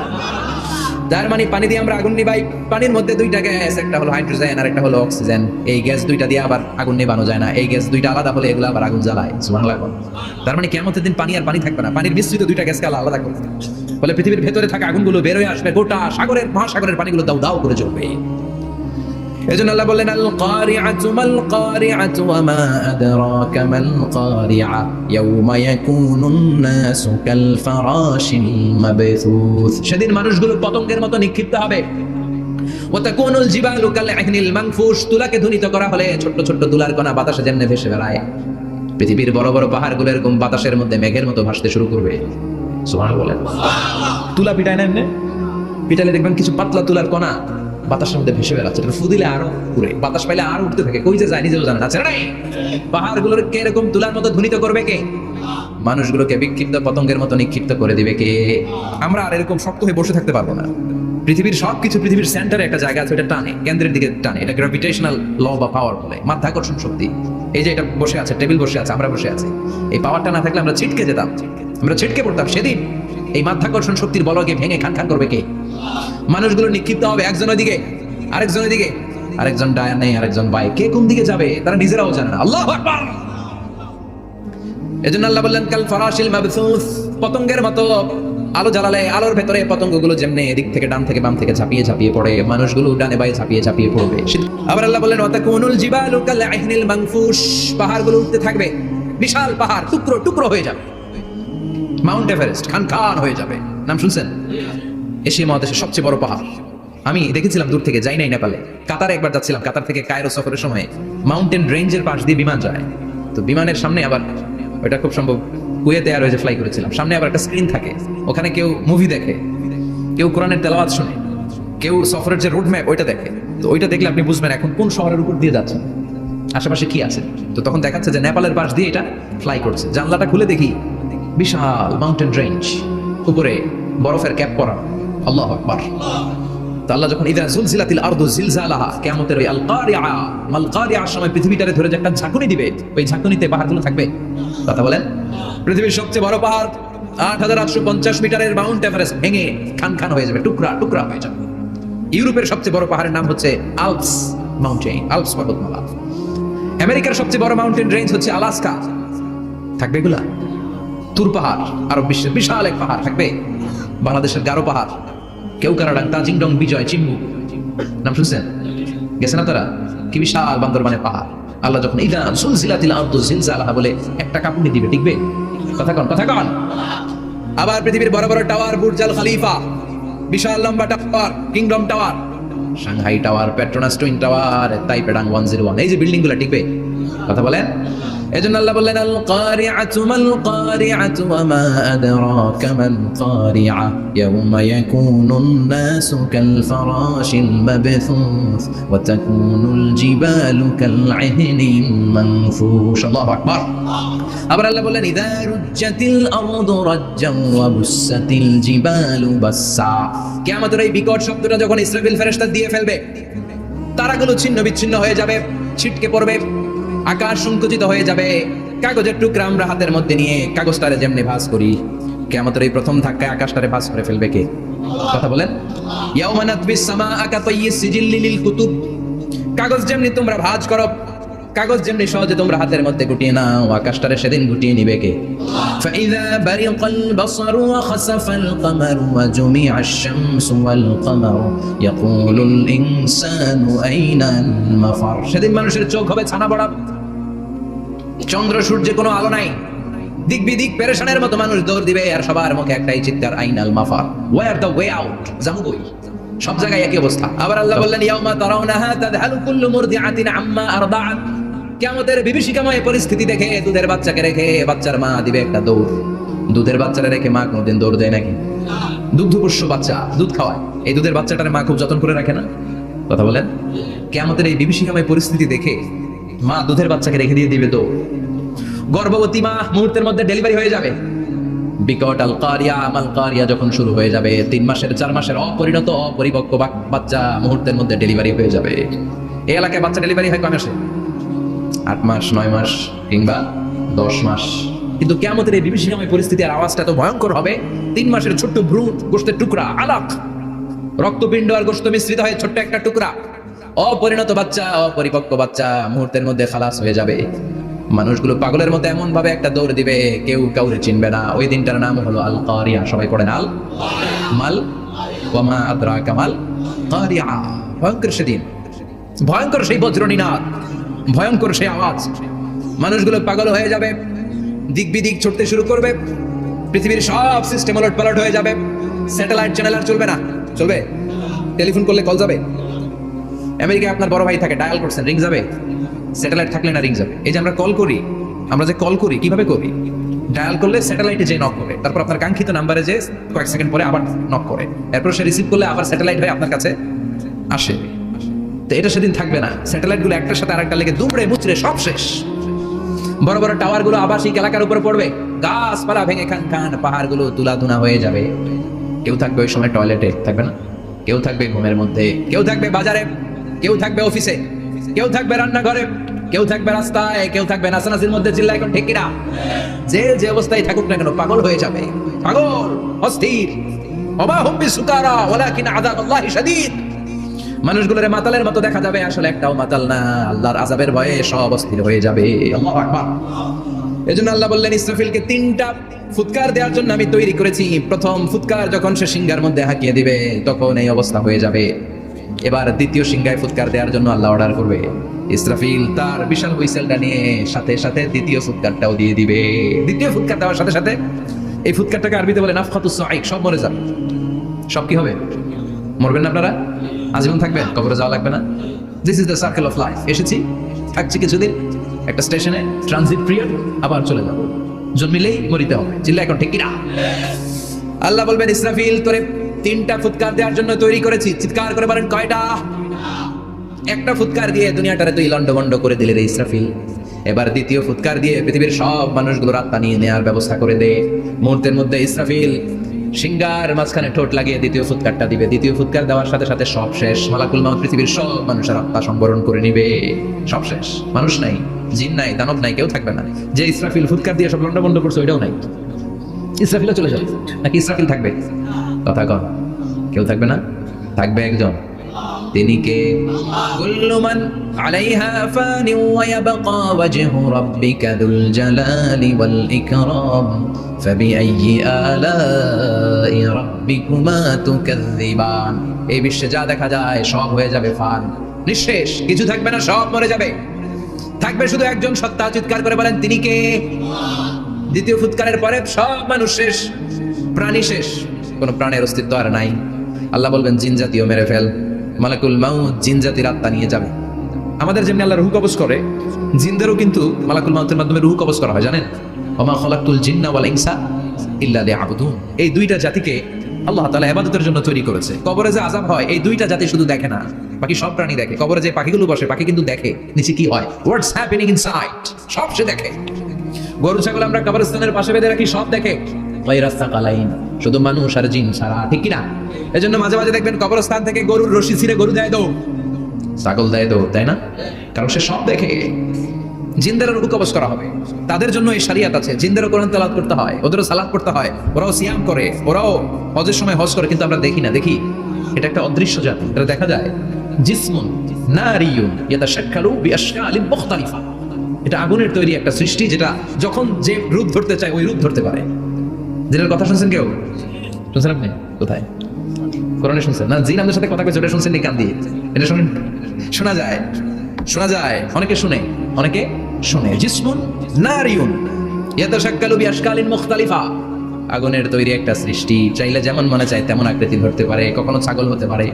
যার মানে পানি দিয়ে আমরা আগুন নিবাই। পানির মধ্যে 2টা গ্যাস, একটা হলো হাইড্রোজেন আর একটা হলো অক্সিজেন। এই গ্যাস 2টা দিয়ে আবার আগুন নেবানো যায় না। এই গ্যাস 2টা আলাদা হলে এগুলো আবার আগুন জ্বালায়। সুবহানাল্লাহ। তার মানে কিয়ামতের দিন পানি আর পানি থাকবে না, পানির মিশ্রিত 2টা গ্যাসকে আলাদা করবে। বলে পৃথিবীর ভেতরে থাকা আগুনগুলো বের হয়ে আসবে, গোটা সাগরের মহাসাগরের পানিগুলো দাউ দাউ করে জ্বলবে। এজন্য আল্লাহ বললেন আল কারিআতু মাল কারিআতু ওয়া মা আদরাকা মাল কারিআ ইয়াউমা ইয়াকুনুন নাসু কাল ফারাশিল মাবথুস। সেদিন মানুষগুলো পতঙ্গের মতো নিক্ষিপ্ত হবে। ওয়া তাকুনুল জিবালু কাল ইহনিল মানফুশ। তুলাকে ধ্বনিত করা হলে ছোট ছোট তুলার কণা বাতাসে যেমনে ভেসে বেড়ায়, পৃথিবীর বড় বড় পাহাড়গুলো এরকম বাতাসের মধ্যে মেঘের মতো ভাসতে শুরু করবে। সুবহানাল্লাহ বলেন। তুলা পিটায় না এমনি? পিটালে দেখবেন কিছু পাতলা তুলার কণা বাতাসের মধ্যে ভেসে বেড়াচ্ছে। এটা ফুদিলে আরো উড়ে, বাতাস পাইলে আরো উঠতে থাকে। কই যে যায় নিজেও জানে না। পাহাড়গুলোর কে এরকম তুলার মতো ধ্বনিত করবে কে? মানুষগুলোকে বিক্ষিপ্ত পতঙ্গের মতো নিক্ষিপ্ত করে দিবে কে? আমরা আর এরকম শক্ত হয়ে বসে থাকতে পারবো না। পৃথিবীর সবকিছু পৃথিবীর সেন্টারে একটা জায়গা আছে, ওটা টানে, কেন্দ্রের দিকে টানে। এটা গ্র্যাভিটেশনাল ল বা পাওয়ার বলে, মাধ্যাকর্ষণ শক্তি। এই যে এটা বসে আছে, টেবিল বসে আছে, আমরা বসে আছি, এই পাওয়ারটা না থাকলে আমরা ছিটকে যেতাম, আমরা ছিটকে পড়তাম। সেদিন এই মাধ্যাকর্ষণ শক্তির বলকে ভেঙে খান খান করবে কে? মানুষগুলো নিক্ষিপ্ত হবে একজনের দিকে, আরেকজনের দিকে, আরেকজন ডায়া নেই, আরেকজন বাই। কে কোন দিকে যাবে তারা নিজেরাও জানে না। আল্লাহু আকবার। এজন্য আল্লাহ বললেন কাল ফারাশিল মাবথুস। পতঙ্গের মতো আলো জ্বালালে আলোর ভেতরে পতঙ্গগুলো যেমনে এদিক থেকে ডান থেকে বাম থেকে ঝাঁপিয়ে ঝাঁপিয়ে পড়ে, মানুষগুলো ডানে বায়ে ঝাঁপিয়ে ঝাঁপিয়ে পড়বে। আবার আল্লাহ বললেন ওয়া তাকুনুল জিবালু কাল ইহনিল মানফুশ। পাহাড়গুলো উঠতে থাকবে, বিশাল পাহাড় টুকরো টুকরো হয়ে যাবে। মাউন্ট এভারেস্ট খান খান হয়ে যাবে। নাম শুনছেন? এশিয়া মহাদেশের সবচেয়ে বড় পাহাড়। আমি দেখেছিলাম দূর থেকে, যাই নাই নেপালে। কাতারে একবার যাচ্ছিলাম, কাতার থেকে কায়রো সফরের সময় মাউন্টেন রেঞ্জের পাশ দিয়ে বিমান যায়। তো বিমানের সামনে আবার, ওইটা খুব সম্ভব কুয়েতে এয়ারওয়েজে ফ্লাই করেছিলাম, সামনে আবার একটা স্ক্রিন থাকে, ওখানে কেউ মুভি দেখে, কেউ কোরআনের তেলাওয়াত শুনে, কেউ সফরের যে রোড ম্যাপ ওইটা দেখে, তো ওইটা দেখলে আপনি বুঝবেন এখন কোন শহরের উপর দিয়ে যাচ্ছেন, আশেপাশে কি আছে। তো তখন দেখাচ্ছে যে নেপালের পাশ দিয়ে এটা ফ্লাই করছে। জানলাটা খুলে দেখি বিশাল মাউন্টেন রেঞ্জ, উপরে বরফের ক্যাপ পরা। আল্লাহু আকবার। তো আল্লাহ যখন ইযা যুলজিলাতিল আরদু জিলজালাহা, কিয়ামতের ওই আল কারিআ মাল কারিআর সময় পৃথিবীটারে ধরে যে একটা ঝাঁকুনি দিবে, ওই ঝাঁকুনিতে পাহাড়গুলো থাকবে। কথা বলেন, পৃথিবীর সবচেয়ে বড় পাহাড় 8850 মিটারের মাউন্ট এভারেস্ট ভেঙে খান খান হয়ে যাবে, টুকরা টুকরা হয়ে যাবে। ইউরোপের সবচেয়ে বড় পাহাড়ের নাম হচ্ছে আল্পস মাউন্টেন, আল্পস পর্বতমালা। আমেরিকার সবচেয়ে বড় মাউন্টেন রেঞ্জ হচ্ছে আলাস্কা, থাকবে এগুলা। তুর পাহাড় আরব বিশ্বের বিশাল এক পাহাড় থাকবে। বাংলাদেশের গারো পাহাড়, কেউকানাডাং, তাজিংডং, বিজয়, চিম্বু, নাম শুনছেন? গেছেন আপনারা? কি বিশাল বান্দরবানের পাহাড়। আল্লাহ যখন ইযা যুলজিলাতিল আরদু জিলজালাহা বলে একটা কাঁপুনি দিবে, টিকবে? কথা কন, কথা কন। আবার পৃথিবীর বড় বড় টাওয়ার, বুর্জ আল খলিফা, বিশাল লম্বা tower, kingdom tower, Shanghai tower, Petronas twin tower, তাইপেডাং 101, এই যে বিল্ডিং গুলা টিকবে? কথা বলেন। এজন্য আল্লাহ বললেন আল কারিআতু মাল কারিআতু ওয়া মা আদরাকা মাল কারিআ ইয়াওমা ইয়াকুনুন নাসু কাল ফারাশিল মাবথুস ওয়া তাকুনুল জিবালু কাল ইহনিল মানফুশ। আল্লাহু আকবার। আবার আল্লাহ বললেন ইযা রুজ্জাতিল আরদু রাজ্জান ওয়া বুসাতিল জিবালু বাসসা। কিয়ামতের এই বিকট শব্দটা যখন ইসরাফিল ফেরেশতা দিয়ে ফেলবে, তারাগুলো ছিন্ন বিচ্ছিন্ন হয়ে যাবে, ছিটকে পড়বে, আকাশ সংকুচিত হয়ে যাবে। কাগজের টুকরা আমরা হাতের মধ্যে নিয়ে কাগজটারে যেমনি ভাঁজ করি, কিয়ামতের এই প্রথম ধাক্কায় আকাশটারে ভাঁজ করে ফেলবে কে? কথা বলেন। ইয়াউমা নাতবিস সামাআ কাতাইয়িস সিজিল্লি লিল কুতুব। কাগজ যেমনি তোমরা ভাঁজ করো, কাগজ যেমনি সহজে তোমরা হাতের মধ্যে গুটিয়ে নাও, আকাশটারে সেদিন গুটিয়ে নিবে কে? ফাইযা বারিকাল বাসারু ওয়া খাসাফাল কামারু ওয়া জুমিআশ শামসু ওয়াল কামারু ইয়াকুলুল ইনসানু আইনাল মাফার। সেদিন মানুষের চোখ হবে ছানা বড়া, চন্দ্র সূর্যে কোনো আলো নাই, দিক বিদিক পেরেশানের মতো মানুষ দৌড় দিবে, আর সবার মুখে একটাই চিৎকার, আইনাল মাফার, ওয়্যার দ্য ওয়ে আউট, যাবো কই? সব জায়গায় একই অবস্থা। আবার আল্লাহ বললেন ইয়াউমা তারাউনাহা তাযহালু কুল্লু মুরদিআতিন আম্মা আরদাআত। কিয়ামতের বিভীষিকাময় পরিস্থিতি দেখে দুধের বাচ্চাকে রেখে বাচ্চার মা দিবে একটা দৌড়। দুধের বাচ্চারা রেখে মা কোনদিন দৌড় দেয় নাকি? দুগ্ধপোষ্য বাচ্চা দুধ খাওয়ায়, এই দুধের বাচ্চাটার মা খুব যত্ন করে রাখে না? কথা বলেন। কিয়ামতের এই বিভীষিকাময় পরিস্থিতি দেখে মা দুধের বাচ্চাকে রেখে দিয়ে দিবে দৌড়। গর্ভবতী মা মুহূর্তের মধ্যে ডেলিভারি হয়ে যাবে। বিকট আল কারিয়া মাল কারিয়া যখন শুরু হয়ে যাবে, 3 মাসের 4 মাসের অপরিণত অপরিপক্ক বাচ্চা মুহূর্তের মধ্যে ডেলিভারি হয়ে যাবে। এই এলাকায় বাচ্চা ডেলিভারি হয় কয় মাসে? 8 মাস, 9 মাস কিংবা 10 মাস। কিন্তু কিয়ামতের এই বিভীষিকাময় পরিস্থিতির আওয়াজটা তো ভয়ঙ্কর হবে। 3 মাসের ছোট্ট ভ্রূণ, গোশতের টুকরা, আলাক, রক্তপিণ্ড আর গোশত মিশ্রিত হয়ে ছোট্ট একটা টুকরা, অপরিণত বাচ্চা, অপরিপক্ক বাচ্চা মুহূর্তের মধ্যে খালাস হয়ে যাবে। মানুষগুলো পাগলের মতো এমন ভাবে একটা দৌড় দিবে, কেউ কাউরে চিনবে না। ওই দিনটার নাম হলো আল কারিয়া। সবাই পড়েন আল মাল ওয়া মা আদরাকা মাল কারিয়া। ভয়ঙ্কর সেদিন, ভয়ঙ্কর সেই বজ্রনিনাদ, ভয়ঙ্কর সেই আওয়াজ। মানুষগুলো পাগল হয়ে যাবে, দিক বিদিক ছুটতে শুরু করবে, পৃথিবীর সব সিস্টেম ওলট পালট হয়ে যাবে। স্যাটেলাইট চ্যানেল আর চলবে না। চলবে? টেলিফোন করলে কল যাবে? আমেরিকায় আপনার বড় ভাই থাকে, ডায়াল করছেন, রিং যাবে? স্যাটেলাইট থাকলে না রিং যাবে? এই যে আমরা কল করি, আমরা যে কল করি কিভাবে করি? ডায়াল করলে স্যাটেলাইটে যে নক করে, তারপর আপনার কাঙ্ক্ষিত নাম্বারে যে কয়েক সেকেন্ড পরে আবার নক করে, এরপর সে রিসিভ করলে আবার স্যাটেলাইট হয়ে আপনার কাছে আসে। তো এটা সেদিন থাকবে না। স্যাটেলাইট গুলো একটার সাথে আরেকটা লেগে দুমড়ে মুচড়ে সব শেষ। বড় বড় টাওয়ার গুলো আবাসিক এলাকার উপরে পড়বে, গাছপালা ভেঙে খান খান, পাহাড় গুলো তুলাধুনা হয়ে যাবে। কেউ থাকবে ওই সময় টয়লেটে, থাকবে না? কেউ থাকবে ঘুমের মধ্যে, কেউ থাকবে বাজারে, কেউ থাকবে অফিসে, কেউ থাকবে রান্নাঘরে, কেউ থাকবে রাস্তায়, কেউ থাকবে নাচানাচির মধ্যে। চিল্লা এখন ঠিক কিনা? যে অবস্থায় থাকুক না কেন পাগল হয়ে যাবে, পাগল, অস্থির। ওমা হুম বিসুকারা ওয়ালাকিন আযাবুল্লাহি শাদীদ। মানুষগুলোরে মাতালের মতো দেখা যাবে, আসলে একটাও মাতাল না। আল্লাহর আযাবের ভয়ে সব অস্থির হয়ে যাবে। আল্লাহু আকবার। এজন্য আল্লাহ বললেন ইসরাফিলকে 3টা ফুৎকার দেওয়ার জন্য আমি তৈরি করেছি। প্রথম ফুৎকার যখন সে সিংহার মধ্যে হাঁকিয়ে দিবে, তখন এই অবস্থা হয়ে যাবে। এবার দ্বিতীয় সিংহায় ফুৎকার দেওয়ার জন্য আল্লাহ অর্ডার করবে। ইসরাফিল তার বিশাল হুইসেলটা নিয়ে সাথে সাথে দ্বিতীয় ফুৎকারটাও দিয়ে দিবে। দ্বিতীয় ফুৎকার দেওয়ার সাথে সাথে এই ফুৎকারটাকে আরবিতে বলে নাফখাতুস সাইক, সব মরে যাবে। সব কি হবে? মরবেন না আপনারা, আজীবন থাকবেন, কবরে যাওয়া লাগবে না। This is the circle of life. এসেছি, থাকছি কিছুদিন, একটা স্টেশনে ট্রানজিট পিরিয়ড, আবার চলে যাবো। জন্মিলেই মরিতে হবে। চিল্লা এখন ঠিক কিনা? আল্লাহ বলবেন ইসরাফিল তোরে তিনটা ফুৎকার দেওয়ার জন্য তৈরি করেছি। চিৎকার করে বলেন কয়টা? একটা ফুৎকার দিয়ে দুনিয়াটারে তুই লন্ডভন্ড করে দিলে রে ইসরাফিল। এবার দ্বিতীয় ফুৎকার দিয়ে পৃথিবীর সব মানুষগুলোর আত্মা নিয়ে নেওয়ার ব্যবস্থা করে দে। মুহূর্তের মধ্যে ইসরাফিল সিংহার মাঝখানে ঠোঁট লাগিয়ে দ্বিতীয় ফুৎকারটা দিবে। দ্বিতীয় ফুৎকার দেওয়ার সাথে সাথে সব শেষ। মালাকুল মাউত পৃথিবীর সব মানুষের আত্মা সংবরণ করে নিবে। সব শেষ, মানুষ নাই, জিন নাই, দানব নাই, কেউ থাকবে না। যে ইসরাফিল ফুৎকার দিয়ে সব লন্ডভন্ড করছে ওইটাও নাই। ইসরাফিলও চলে যাবে নাকি ইসরাফিল থাকবে? কথা কন, কেউ থাকবে না, থাকবে একজন। তিনি কে? কুল্লু মান আলাইহা ফানি ওয়া ইয়াবকা ওয়াজহু রাব্বিকা যুল জালালি ওয়াল ইকরাম ফাবিআইয়ি আলাই রাব্বিকুমা তুকাযযিবান। এই বিশ্বে যা দেখা যায় সব হয়ে যাবে ফান, নিঃশেষ, কিছু থাকবে না, সব মরে যাবে। থাকবে শুধু একজন সত্তা। চিৎকার করে বলেন তিনি কে? দ্বিতীয় ফুৎকারের পরে সব মানুষ শেষ, প্রাণী শেষ, কোনো প্রাণের অস্তিত্ব আর নাই। আল্লাহ বলবেন জিন জাতীয় মেরে ফেল। মালাকুল মাউত জিন জাতির আত্মা নিয়ে যাবে। আমাদের যেমনি আল্লাহ রূহ কবজ করে, জিনদেরও কিন্তু মালাকুল মাউতের মাধ্যমে রূহ কবজ করা হয়, জানেন? ওমা খালাকতুল জিন্না ওয়াল ইনসা ইল্লা লিয়াবুদুন। এই দুইটা জাতিকে আল্লাহ তাআলা ইবাদতের জন্য তৈরি করেছে। কবরে যে আযাব হয় এই দুইটা জাতি শুধু দেখে না, বাকি সব প্রাণী দেখে। কবরে যে পাখিগুলো বসে, পাখি কিন্তু দেখে নিচে কি হয়, হোয়াটস হ্যাপেনিং ইনসাইড, সব সে দেখে। গরু ছাগল আমরা কবরস্থানের পাশে বেঁধে রাখি, সব দেখে। রাস্তা কালাইন, শুধু মানুষ আর জিন ছাড়া, ঠিক কিনা? এই জন্য মাঝে মাঝে দেখবেন কবরস্থান থেকে গরুর রশি ছিঁড়ে গরু দেয় দৌড়, ছাগল দেয় দৌড়, তাই না? কারণ সে সব দেখে। জিনদেরও রূহ কবজ করা হবে, তাদের জন্য এই শরিয়াত আছে। জিনদেরও কোরআন তেলাওয়াত করতে হয়, ওদেরও সালাত করতে হয়, ওরাও সিয়াম করে, ওরাও হজের সময় হজ করে, কিন্তু আমরা দেখি না। দেখি, এটা একটা অদৃশ্য জাতি, এটা দেখা যায়। জিসমুন নারিয়ুন ইয়াতাশাক্কালু বিআশকালিন মুখতালিফা। এটা আগুনের তৈরি একটা সৃষ্টি, যেটা যখন যে রূপ ধরতে চায় ওই রূপ ধরতে পারে। জিনের কথা শুনছেন কেউ? শুনছেন আপনি? কোথায়? কোরআনে শুনছেন না? জিন আমাদের সাথে কথা কইছে, ওটা শুনছেন নি কান দিয়ে? এটা শুনেন, শোনা যায়, শোনা যায়, অনেকে শুনে, অনেকে শুনে। জিসমুন নারিয়ুন ইয়াতাশাক্কালু বিআশকালিন মুখতালিফা। আগুনের তৈরি একটা সৃষ্টি, চাইলে যেমন মনে চায় তেমন আকৃতি ধরতে পারে। কখনো ছাগল হতে পারে,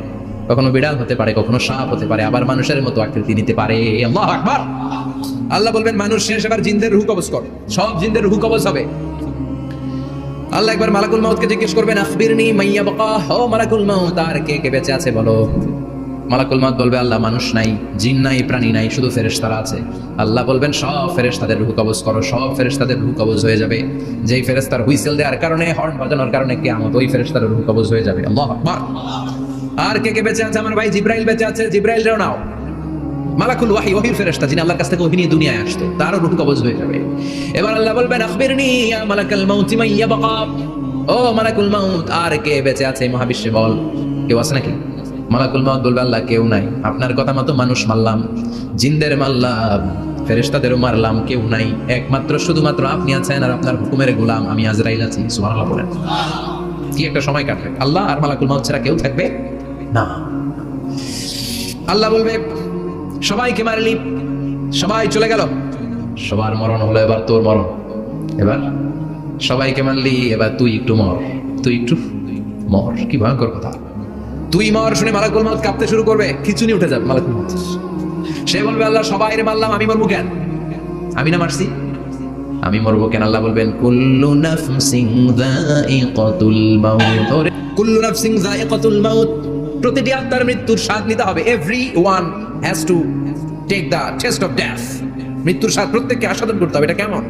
কখনো বিড়াল হতে পারে, কখনো সাপ হতে পারে, আবার মানুষের মতো আকৃতি নিতে পারে। আল্লাহু আকবার। আল্লাহ বলবেন মানুষ শেষ, এবার জিনদের রূহ কবজ কর। সব জিনদের রূহ কবজ হবে। আল্লাহ একবার মালাকুল মাউতকে জিজ্ঞেস করবেন, আখবিরনি মাইয়া বাকা, ও মালাকুল মাউত, আর কে কে বেঁচে আছে বলো। মালাকুল মাউত বলবে, আল্লাহ মানুষ নাই, জিন নাই, প্রাণী নাই, শুধু ফেরেশতারা আছে। আল্লাহ বলবেন, সব ফেরেশতাদের রূহ কবজ করো। সব ফেরেশতাদের রূহ কবজ হয়ে যাবে। যেই ফেরেশতার হুইসেল দেওয়ার কারণে, হর্ন বাজানোর কারণে কিয়ামত, ওই ফেরেশতার রূহ কবজ হয়ে যাবে। আল্লাহু আকবার। আর কে কে বেঁচে আছে? আমার ভাই জিব্রাইল বেঁচে আছে, জিব্রাইল রেও নাও। মালাকুল ওয়াহি, ওহির ফেরেশতা, যিনি আল্লাহর কাছ থেকে ওহী নিয়ে দুনিয়ায় আসতো, তারও রূহ কবজ হয়ে যাবে। এবার আল্লাহ বলবেন, আখবিরনি ইয়া মালাকাল মাউত মান ইয়াবকা, ও মালাকুল মাউত, আর কে বেঁচে আছে মহাবিশ্বে বল। কেউ আছে নাকি? মালাকুল মাউত বলবে, আল্লাহ কেউ নাই। আপনার কথা মতো মানুষ মারলাম, জিনদের মারলাম, ফেরেশতাদেরও মারলাম, কেউ নাই। একমাত্র শুধুমাত্র আপনি আছেন, আর আপনার হুকুমের গোলাম আমি আজরাইল আছি। সুবহানাল্লাহ বলেন। কি একটা সময় কাটবে! আল্লাহ আর মালাকুল মাউত ছাড়া কেউ থাকবে না। আল্লাহ বলবে, সবাইকে মারলি, সবাই চলে গেল, সবার মরণ হলো, এবার তোর মরণ। এবার সবাইকে মারলি, এবার তুই একটু মর, তুই একটু মর। কি ভয়ঙ্কর কথা! তুই মর শুনে মালাকুল মাউত কাঁপতে শুরু করবে, খিচুনি উঠে যাবে মালাকুল মাউত। সে বলবে, আল্লাহ সবাইরে মারলাম, আমি মরবো কেন? আমি না মারছি, আমি মরবো কেন? আল্লাহ বলবেন, কুল্লু নাফসিন যায়িকাতুল মাউত, কুল্লু নাফসিন যায়িকাতুল মাউত, প্রতিটি আত্মার মৃত্যুর স্বাদ নিতে হবে। Everyone has to take the taste of death. মৃত্যুর স্বাদ প্রত্যেককে আস্বাদন করতে হবে। এটা কেমন?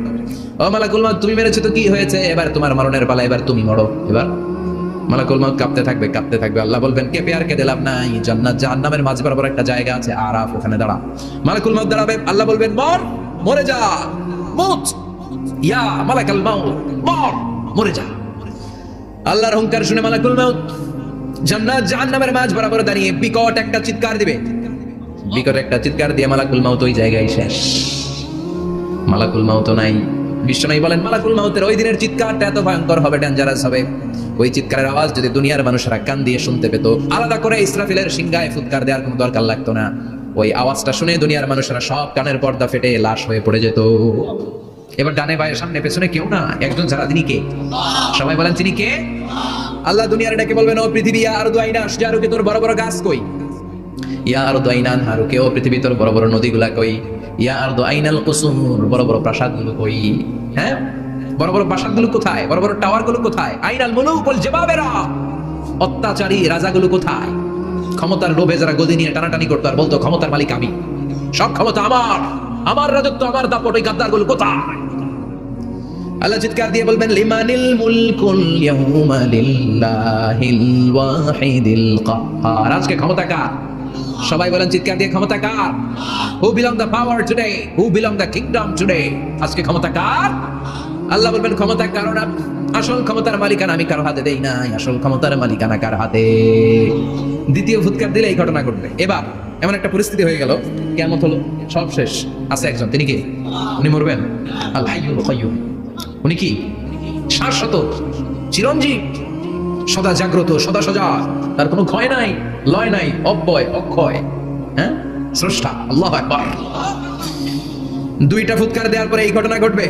ও মালাকুল মাউত, তুমি মেরেছো তো কি হয়েছে? এবার তোমার মরণের পালা, এবার তুমি মরো। এবার মালাকুল মাউত কাঁপতে থাকবে, কাঁপতে থাকবে। আল্লাহ বলবেন, কে পেয়ার কে দিলাম নাই, জান্নাত জাহান্নামের মাঝ বরাবর একটা জায়গা আছে, আরাফ, ওখানে দাঁড়া। মালাকুল মাউত দাঁড়াবে, আল্লাহ বলবেন, মর, মরে যা, মুত, ইয়া মালাকুল মাউত, মর, মরে যা। আল্লাহর হুঙ্কার শুনে মালাকুল মাউত জান্নাত জাহান্নামের মাঝ বরাবর দাঁড়িয়ে বিকট একটা চিৎকার দিবে। বিকট একটা চিৎকার দিয়ে মালাকুল মাউত ওই জায়গায় শেষ। মালাকুল মাউত নাই। বিশ্বনবী বলেন, মালাকুল মাউতের ওই দিনের চিৎকারটা এত ভয়ঙ্কর হবে, ডেঞ্জারাস হবে। ওই চিৎকারের আওয়াজ যদি দুনিয়ার মানুষেরা কান দিয়ে শুনতে পেত, আলাদা করে ইসরাফিলের সিংহায় ফুৎকার দেওয়ার কোনো দরকার লাগতো না। ওই আওয়াজটা শুনে দুনিয়ার মানুষেরা সব কানের পর্দা ফেটে লাশ হয়ে পড়ে যেত। এবার ডানে বায়ে সামনে পেছনে কেউ না, একজন ছাড়া, তিনি কে? সবাই বলেন, তিনি কে? আল্লাহ দুনিয়ার ডেকে বলবেন, ও পৃথিবী, আর দুআইনা আশজারুকে, তোর বড় বড় গাছ কই? ইয়া আর দুআইনান হারুকে, ও পৃথিবী, তোর বড় বড় নদীগুলা কই? ইয়া আর দুআইনাল কুসুর, বড় বড় প্রাসাদগুলো কই? হ্যাঁ, বড় বড় প্রাসাদগুলো কোথায়? বড় বড় টাওয়ারগুলো কোথায়? আইনাল মুলুক ওয়াল জাবাবেরা, অত্যাচারী রাজাগুলো কোথায়? ক্ষমতার লোভে যারা গদি নিয়ে টানাটানি করতো আর বলতো ক্ষমতার মালিক আমি, সব ক্ষমতা আমার, আমার রাজত্ব, আমার দাপট, ওই গাদ্দারগুলো কোথায়? আল্লাহ চিৎকার দিয়ে বলবেন লিমানিল মুলকুল ইয়াউমা লিল্লাহিল ওয়াহিদিল কাহ্হার। আজকে ক্ষমতা কার? সবাই বলেন চিৎকার দিয়ে, ক্ষমতা কার? Who belong the power today, who belong the kingdom today? আজকে ক্ষমতা কার? আল্লাহ বলবেন ক্ষমতা কারো না, আসল ক্ষমতার মালিকানা আমি কারো হাতে দেই নাই, আসল ক্ষমতার মালিকানা কার হাতে? দ্বিতীয় ফুৎকার দিলে এই ঘটনা ঘটবে। এবার এমন একটা পরিস্থিতি হয়ে গেল, কিয়ামত হলো, সব শেষ। আছে একজন, তিনি কি? উনি মরবেন। আল হাইয়ুল কাইয়ুম। উনি কি? শাশ্বত, চিরঞ্জীব, সদা জাগ্রত, সদা সজাগ, তার কোনো ক্ষয় নাই, লয় নাই, অব্যয়, অক্ষয়, হ্যাঁ, স্রষ্টা। আল্লাহু আকবার। দুইটা ফুৎকার দেওয়ার পরে এই ঘটনা ঘটবে,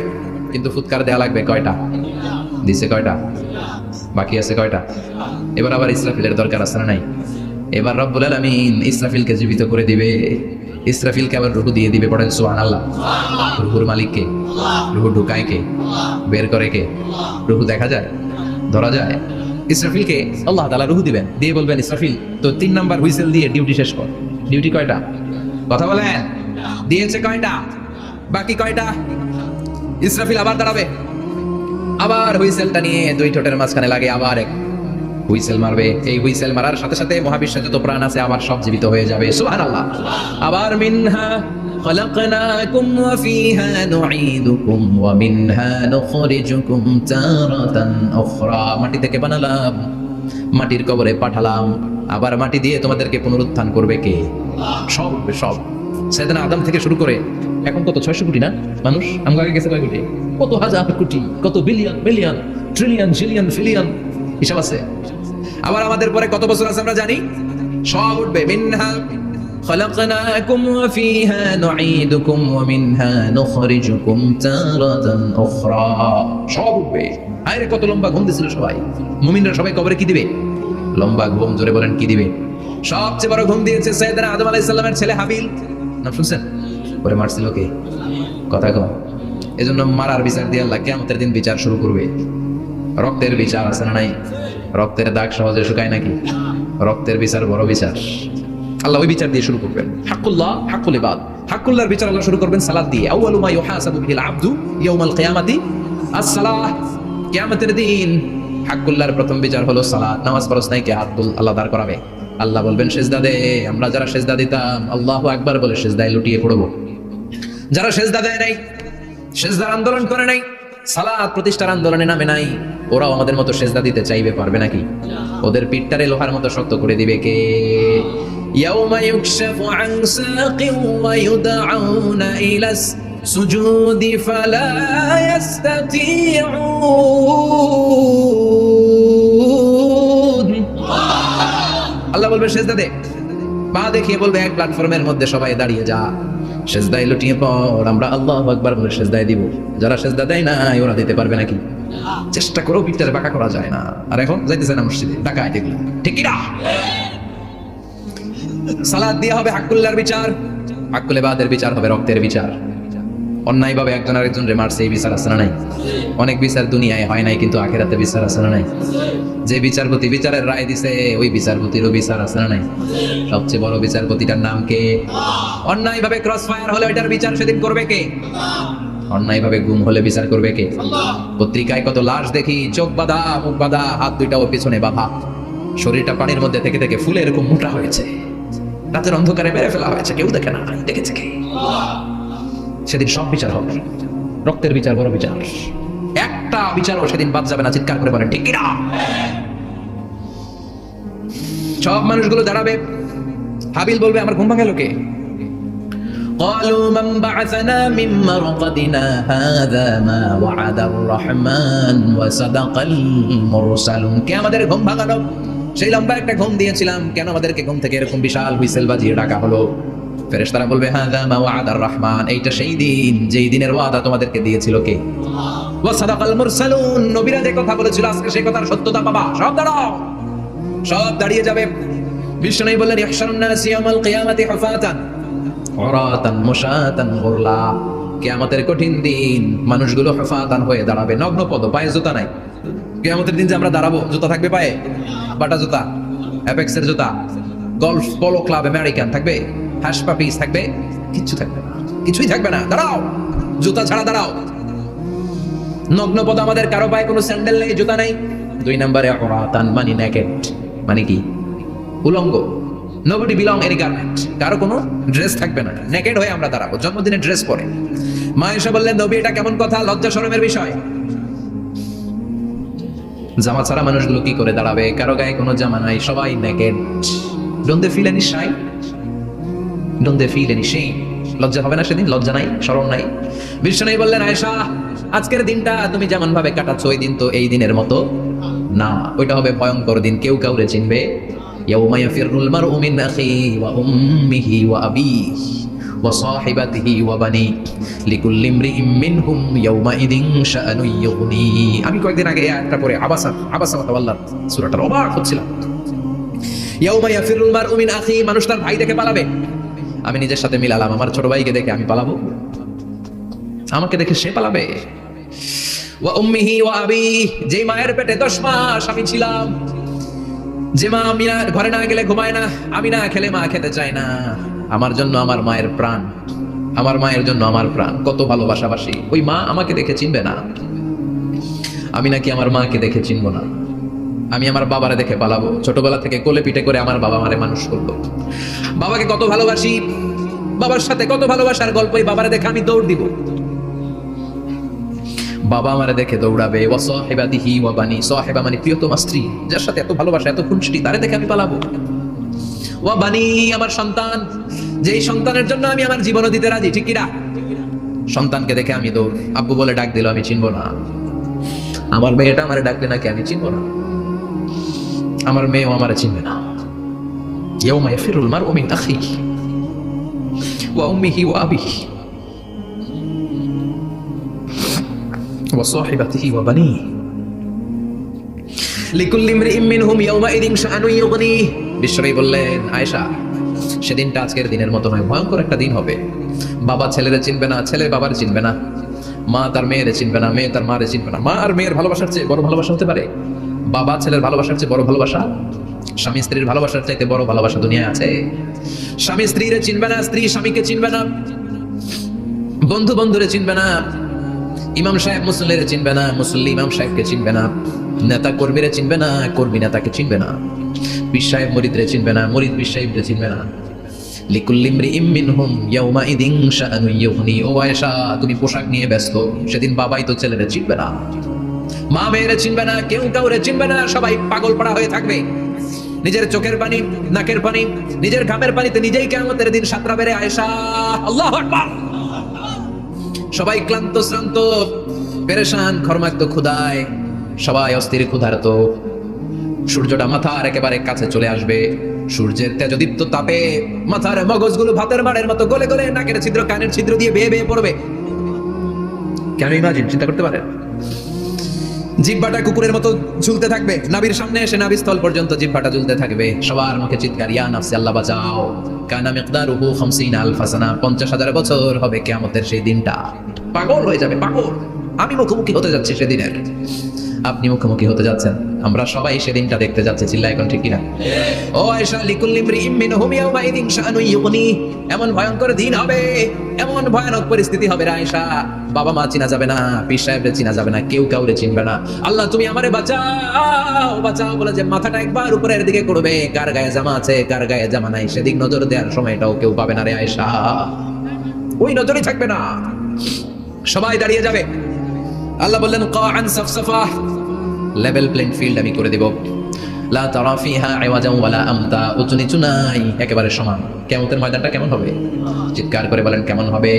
কিন্তু ফুৎকার দেয়া লাগবে কয়টা? দিছে কয়টা? বাকি আছে কয়টা? এবার আবার ইসরাফিলের দরকার আছে না নাই? এবার রব্বুল আলামিন ইসরাফিলকে জীবিত করে দিবে, ইসরাফিলকে আবার রূহ দিয়ে দিবে। পড়েন সুবহানাল্লাহ। রূহুর মালিক কে? রূহ ঢুকায় কে? বের করে কে? রূহ দেখা যায়, ধরা যায়? ইসরাফিলকে আল্লাহ তাআলা রূহ দিবেন, দিয়ে বলবেন ইসরাফিল তো 3 নাম্বার হুইসেল দিয়ে ডিউটি শেষ কর। ডিউটি কয়টা? কথা বলেন, দিয়েছে কয়টা? বাকি কয়টা? ইসরাফিল আবার দাঁড়াবে, আবার হুইসেলটা নিয়ে দুই ঠোঁটের মাঝখানে লাগে আবার এক হুইসেল মারবে। এই হুইসেল মারার সাথে সাথে মহাবিশ্বে যত প্রাণ আছে আবার সব জীবিত হয়ে যাবে। সুবহানাল্লাহ। আবার মিনহা খলাকনাকুম ওয়া ফিহা নুঈদুকুম ওয়া মিনহা নুখরিজুকুম তারাতান উখরা। মাটি থেকে বানালাম, মাটির কবরে পাঠালাম, আবার মাটি দিয়ে তোমাদেরকে পুনরুত্থান করবে কে? সব সব। সাইয়েদনা আদম থেকে শুরু করে এখন কত 600 কোটি না মানুষ? আমগো আগে গেছে কয় কোটি? কত হাজার কোটি, কত billion, million, trillion, zillion, pillion, হিসাব আছে। আবার আমাদের পরে কত বছর আছে আমরা জানি? সব উঠবে। মিনহা খলাকনাকুম ওয়া ফিহা নুঈদুকুম ওয়া মিনহা নুখরিজুকুম তারাতান উখরা। সব উঠবে। আরে কত লম্বা ঘুম দিছিল সবাই। মুমিনরা সবাই কবরে কি দিবে? লম্বা ঘুম। জোরে বলেন কি দিবে? সবচেয়ে বড় ঘুম দিয়েছে সাইয়েদনা আদম আলাইহিস সালামের ছেলে হাবিল। নাম শুনছেন? পরে মারছিল কে? কথা কও। এজন্য মারার বিচার দিয়ে আল্লাহ কিয়ামতের দিন বিচার শুরু করবে। রক্তের বিচার আছে না নাই? রক্তের দাগ সহজে শুকায় নাকি? রক্তের বিচার বড় বিচার। আল্লাহ ওই বিচার দিয়ে শুরু করবেন। হাক্কুল্লাহ, হাক্কুল ইবাদ। হাক্কুল্লাহর বিচার আল্লাহ শুরু করবেন সালাত দিয়ে। আউয়ালু মা ইউহাসাবু বিহিল আবদু ইয়াউমাল কিয়ামাতি আস-সালাহ। কিয়ামতের দিন হাক্কুল্লাহর প্রথম বিচার হলো সালাত। নামাজ পড়ছ নাই কে? হাত তুল, আল্লাহ দাঁড় করাবে। আল্লাহ বলবেন সেজদা দে। আমরা যারা সেজদা দিতাম আল্লাহু আকবার বলে সেজদায় লুটিয়ে পড়ব। যারা সেজদা দেয় নাই, সেজদার আন্দোলন করে নাই, সালাত প্রতিষ্ঠার আন্দোলনে নামে নাই, ওরাও আমাদের মতো সেজদা দিতে চাইবে, পারবে নাকি? ওদের পিঠটারে লোহার মতো শক্ত করে দিবে কে? ইয়াউমা ইউকশাফু আন সাকিন ওয়া ইউদআউনা ইলাস সুজুদি ফালা ইস্তাতিউন। আল্লাহ বলবে সেজদা দে। পা দেখিয়ে বলবে এক প্ল্যাটফর্মের মধ্যে সবাই দাঁড়িয়ে যা, সেজদায় লুটিয়ে পড়। আমরা আল্লাহু আকবার বলে সেজদায় দিব। যারা সেজদা দেয় না ওরা দিতে পারবে নাকি? চেষ্টা করেও পিঠটারে বাঁকা করা যায় না। আর এখন যাইতেছে না মসজিদে, ডাকায় এগুলো, ঠিক কি না? সালাত দিয়ে হবে হাক্কুল্লাহর বিচার, হাক্কুল ইবাদের বিচার হবে রক্তের বিচার। অন্যায়ভাবে একজন আরেকজনরে মারছে, এই বিচার আছে না নাই? অনেক বিচার দুনিয়ায় হয় নাই, কিন্তু আখিরাতে বিচার আছে না নাই? যে বিচারপতি বিচারের রায় দিছে ওই বিচারপতিরও বিচার আছে না নাই? সবচেয়ে বড় বিচারপতিটার নাম কে? অন্যায়ভাবে ক্রস ফায়ার হলে ওইটার বিচার সেদিন করবে কে? অন্যায়ভাবে গুম হলে বিচার করবে কে? পত্রিকায় কত লাশ দেখি, চোখ বাঁধা, মুখ বাঁধা, হাত দুইটাও পিছনে বাঁধা, শরীরটা পানির মধ্যে থেকে থেকে ফুলে এরকম মোটা হয়েছে, রাতের অন্ধকারে মেরে ফেলা হয়েছে, কেউ দেখে না, দেখেছে কে? সেদিন সব বিচার হবে, রক্তের বিচার বড় বিচার। একটা বিচারও সেদিন বাদ যাবে না, চিৎকার করে বলেন ঠিক কিনা? সব মানুষগুলো দাঁড়াবে। হাবিল বলবে আমার ঘুম ভাঙালো কে? قالوا من بعثنا من مرقدنا هذا ما وعد الرحمن وصدق المرسلون। কে আমাদের ঘুম ভাঙালো? সেই লম্বা একটা ঘুম দিয়েছিলাম, কেন আমাদেরকে ঘুম থেকে এরকম বিশাল হুইসেল বাজিয়ে ডাকা হলো? ফেরেশতারা বলবে হাযা মা ওয়াদার রহমান, এইটা সেই দিন যেই দিনের ওয়াদা তোমাদেরকে দিয়েছিল কে? ওয়া সাদাকাল মুরসালুন, নবীরা যে কথা বলেছিল আজকে সেই কথার সত্যতা পাবা। সব দাঁড়াও, সব দাঁড়িয়ে যাবে। বিষ্ণু বললেন ইহশারুন নাস ইয়াউমাল কিয়ামাতি হুফাতান উরাতান মুশাতান গুরলা। কিয়ামতের কঠিন দিন মানুষগুলো হুফাতান হয়ে দাঁড়াবে, নগ্ন পদ, পায়ে জুতা নাই। কিয়ামতের দিন যে আমরা দাঁড়াবো, জুতা থাকবে পায়ে? বাটা জুতা, অ্যাপেক্সের জুতা, গলফ পোলো ক্লাব আমেরিকান থাকবে, হ্যাশ পাপিস থাকবে, কিচ্ছু থাকবে না, কিছুই থাকবে না। দাঁড়াও, জুতা ছাড়া দাঁড়াও। নগ্ন পদ আমাদের কারো পায়ে কোনো স্যান্ডেল নেই, জুতা নেই। 2 নম্বরে অরাতান মানে নেকেড, মানে কি উলঙ্গ, নোবডি বিলং এনি গার্মেন্ট, কারো কোনো ড্রেস থাকবে না, নেকেড হয়ে আমরা দাঁড়াবো, জন্মদিনে ড্রেস পরে। মা এসে বললেন নবী এটা কেমন কথা, লজ্জা শরমের বিষয়। জামা ছাড়া মানুষগুলো কি করে দাঁড়াবে, কারো গায়ে কোনো জামা নাই, সবাই naked. Don't they feel any shy, don't they feel any shame? লজ্জা হবে না সেদিন? লজ্জা নাই, শরম নাই? বিষ্ণু বললেন আয়েশা আজকের দিনটা তুমি যেমন ভাবে কাটাচ্ছ ওই দিন তো এই দিনের মতো না, ওইটা হবে ভয়ঙ্কর দিন, কেউ কাউরে চিনবে। ইয়াউমা ইয়াফিরুল মারউ মিন আখিহি ওয়া উম্মিহি ওয়া আবিহি ওয়া সাহিবাতিহি ওয়া বানি লিকুল্লি ইমরিইম মিনহুম ইয়াউমাইদিন শাআনুন ইউগনি। আমি কয়েকদিন আগে এই আয়াতটা পড়ে আবাসা ওয়াতাওয়াল্লাহ সূরাটার অবাক হচ্ছিলাম। ইয়াউমা ইয়াফিরুল মারউ মিন আখিহি, মানুষ তার ভাই দেখে পালাবে। আমি নিজের সাথে মিলালাম, আমার ছোট ভাইকে দেখে আমি পালাবো, আমাকে দেখে সে পালাবে। ওয়া উম্মিহি ওয়া আবিহি, যে মায়ের পেটে 10 মাস আমি ছিলাম, যে মা আমি ঘরে না গেলে ঘুমায় না, আমি না খেলে মা খেতে চায় না, আমার জন্য আমার মায়ের প্রাণ, আমার মায়ের জন্য আমার প্রাণ, কত ভালোবাসাবাসী। ওই মা আমাকে দেখে চিনবে না, আমি নাকি আমার মাকে দেখে চিনবো না। আমি আমার বাবারে দেখে পালাবো। ছোটবেলা থেকে কোলে পিঠে করে আমার বাবা মারে মানুষ করলো, বাবাকে কত ভালোবাসি, বাবার সাথে কত ভালোবাসার গল্প, এই বাবারে দেখে আমি দৌড় দিব, বাবা আমারে দেখে দৌড়াবে। ওয়া সাহিবাতিহি ওয়া বানি, সাহিবা মানে প্রিয়তমা স্ত্রী, যার সাথে এত ভালোবাসা এত খুনসুটি, তারে দেখে আমি পালাবো। ওয়া বানি, আমার সন্তান, যেই সন্তানের জন্য আমি আমার জীবনও দিতে রাজি, ঠিক কি না? সন্তানকে দেখে আমি দৌড়। আব্বু বলে ডাক দিল, আমি চিনবো না। আমার মেয়েটা আমারে ডাকলে নাকি আমি চিনবো না, আমার মেয়েও আমারে চিনবে না। ইয়াউমা ইয়াফিরুল মারউ মিন আখিহি ওয়া উম্মিহি ওয়া আবিহি ওয়া সাহিবাতিহি ওয়া বানি লিকুল্লি ইমরিইম মিনহুম ইয়াউমাইদিন শাআনুন ইউগনি। বিশ্বরী বললেন আয়েশা সেদিনটা আজকের দিনের মতো নয়, ভয়ঙ্কর একটা দিন হবে। বাবা ছেলেরে চিনবে না, ছেলে বাবার চিনবে না, মা তার মেয়েরে চিনবে না, মেয়ে তার মারে চিনবে না। মা আর মেয়ের ভালোবাসার চেয়ে বড় ভালোবাসা হতে পারে? বাবা ছেলের ভালোবাসার চেয়ে বড় ভালোবাসা, স্বামী স্ত্রীর ভালোবাসার চাইতে বড় ভালোবাসা দুনিয়ায় আছে? স্বামী স্ত্রীরে চিনবে না, স্ত্রী স্বামীকে চিনবে না, বন্ধু বন্ধুরে চিনবে না, ইমাম সাহেব মুসল্লিরে চিনবে না, মুসল্লি ইমাম সাহেবকে চিনবে না, নেতা কর্মীরে চিনবে না, কর্মী নেতাকে চিনবে না, পীর সাহেব মুরিদরে চিনবে না, মুরিদ পীর সাহেবরে চিনবে না। লিকুল্লি ইমরিইম মিনহুম ইয়াউমাইদিন শাআনুন ইউগনি। ও আয়েশা তুমি পোশাক নিয়ে ব্যস্ত, সেদিন বাবাই তো ছেলেরে চিনবে না, মা মেয়েরে চিনবে না, কেউ কাউরে চিনবে না, সবাই পাগল পাড়া হয়ে থাকবে। নিজের চোখের পানি, নাকের পানি, নিজের ঘামের পানিতে নিজেই কিয়ামতের দিন সাঁতরাবে রে আয়েশা। আল্লাহু আকবার। সবাই ক্লান্ত শ্রান্ত, পেরেশান, ঘর্মাক্ত ক্ষুধায়, সবাই অস্থির ক্ষুধার্ত। সূর্যটা মাথার একেবারে কাছে চলে আসবে, সূর্যের তেজদীপ্ত তাপে মাথার মগজগুলো ভাতের মাড়ের মতো গলে গলে নাকের ছিদ্র কানের ছিদ্র দিয়ে বেয়ে বেয়ে পড়বে। কেন ইমাজিন, চিন্তা করতে পারেন? জিহ্বাটা কুকুরের মতো ঝুলতে থাকবে, নাভির সামনে এসে নাভিস্থল পর্যন্ত জিহ্বাটা ঝুলতে থাকবে। সবার মুখে চিৎকার, ইয়া নাফসি আল্লাহ বাঁচাও। কানা মিকদারুহু 50,000 সানা, 50,000 বছর হবে কিয়ামতের সেই দিনটা। পাগল হয়ে যাবে, পাগল। আমি মুখোমুখি হতে যাচ্ছি সেদিনের, আপনি মুখোমুখি হতে যাচ্ছেন, আমরা সবাই সেদিনটা দেখতে যাচ্ছি। চিল্লা এখন ঠিক কিনা? ও আয়েশা লিকুল্লি ইমরিইম মিনহুম ইয়াউমাইদিন শাআনুন ইউগনি। এমন ভয়ঙ্কর দিন হবে, এমন ভয়ানক পরিস্থিতি হবে রে আয়েশা, বাবা মা চিনা যাবে না, পীর সাহেবরে চিনা যাবে না, কেউ কাউরে চিনবে না। আল্লাহ তুমি আমারে বাঁচাও বাঁচাও বলে যে মাথাটা একবার উপরের দিকে করবে, কার গায়ে জামা আছে কার গায়ে জামা নাই সেদিক নজর দেওয়ার সময়টাও কেউ পাবে না রে আয়েশা, ওই নজরই থাকবে না, সবাই দাঁড়িয়ে যাবে। আল্লাহ বললেন কাআন সাফসাফা, লেভেল প্লেইং ফিল্ড আমি করে দেব। লা তারা ফিহা আওয়াজান ওয়ালা আমতা, উঁচু নিচু নাই, একেবারে সমান। কিয়ামতের ময়দানটা কেমন হবে? চিৎকার করে বলেন কেমন হবে?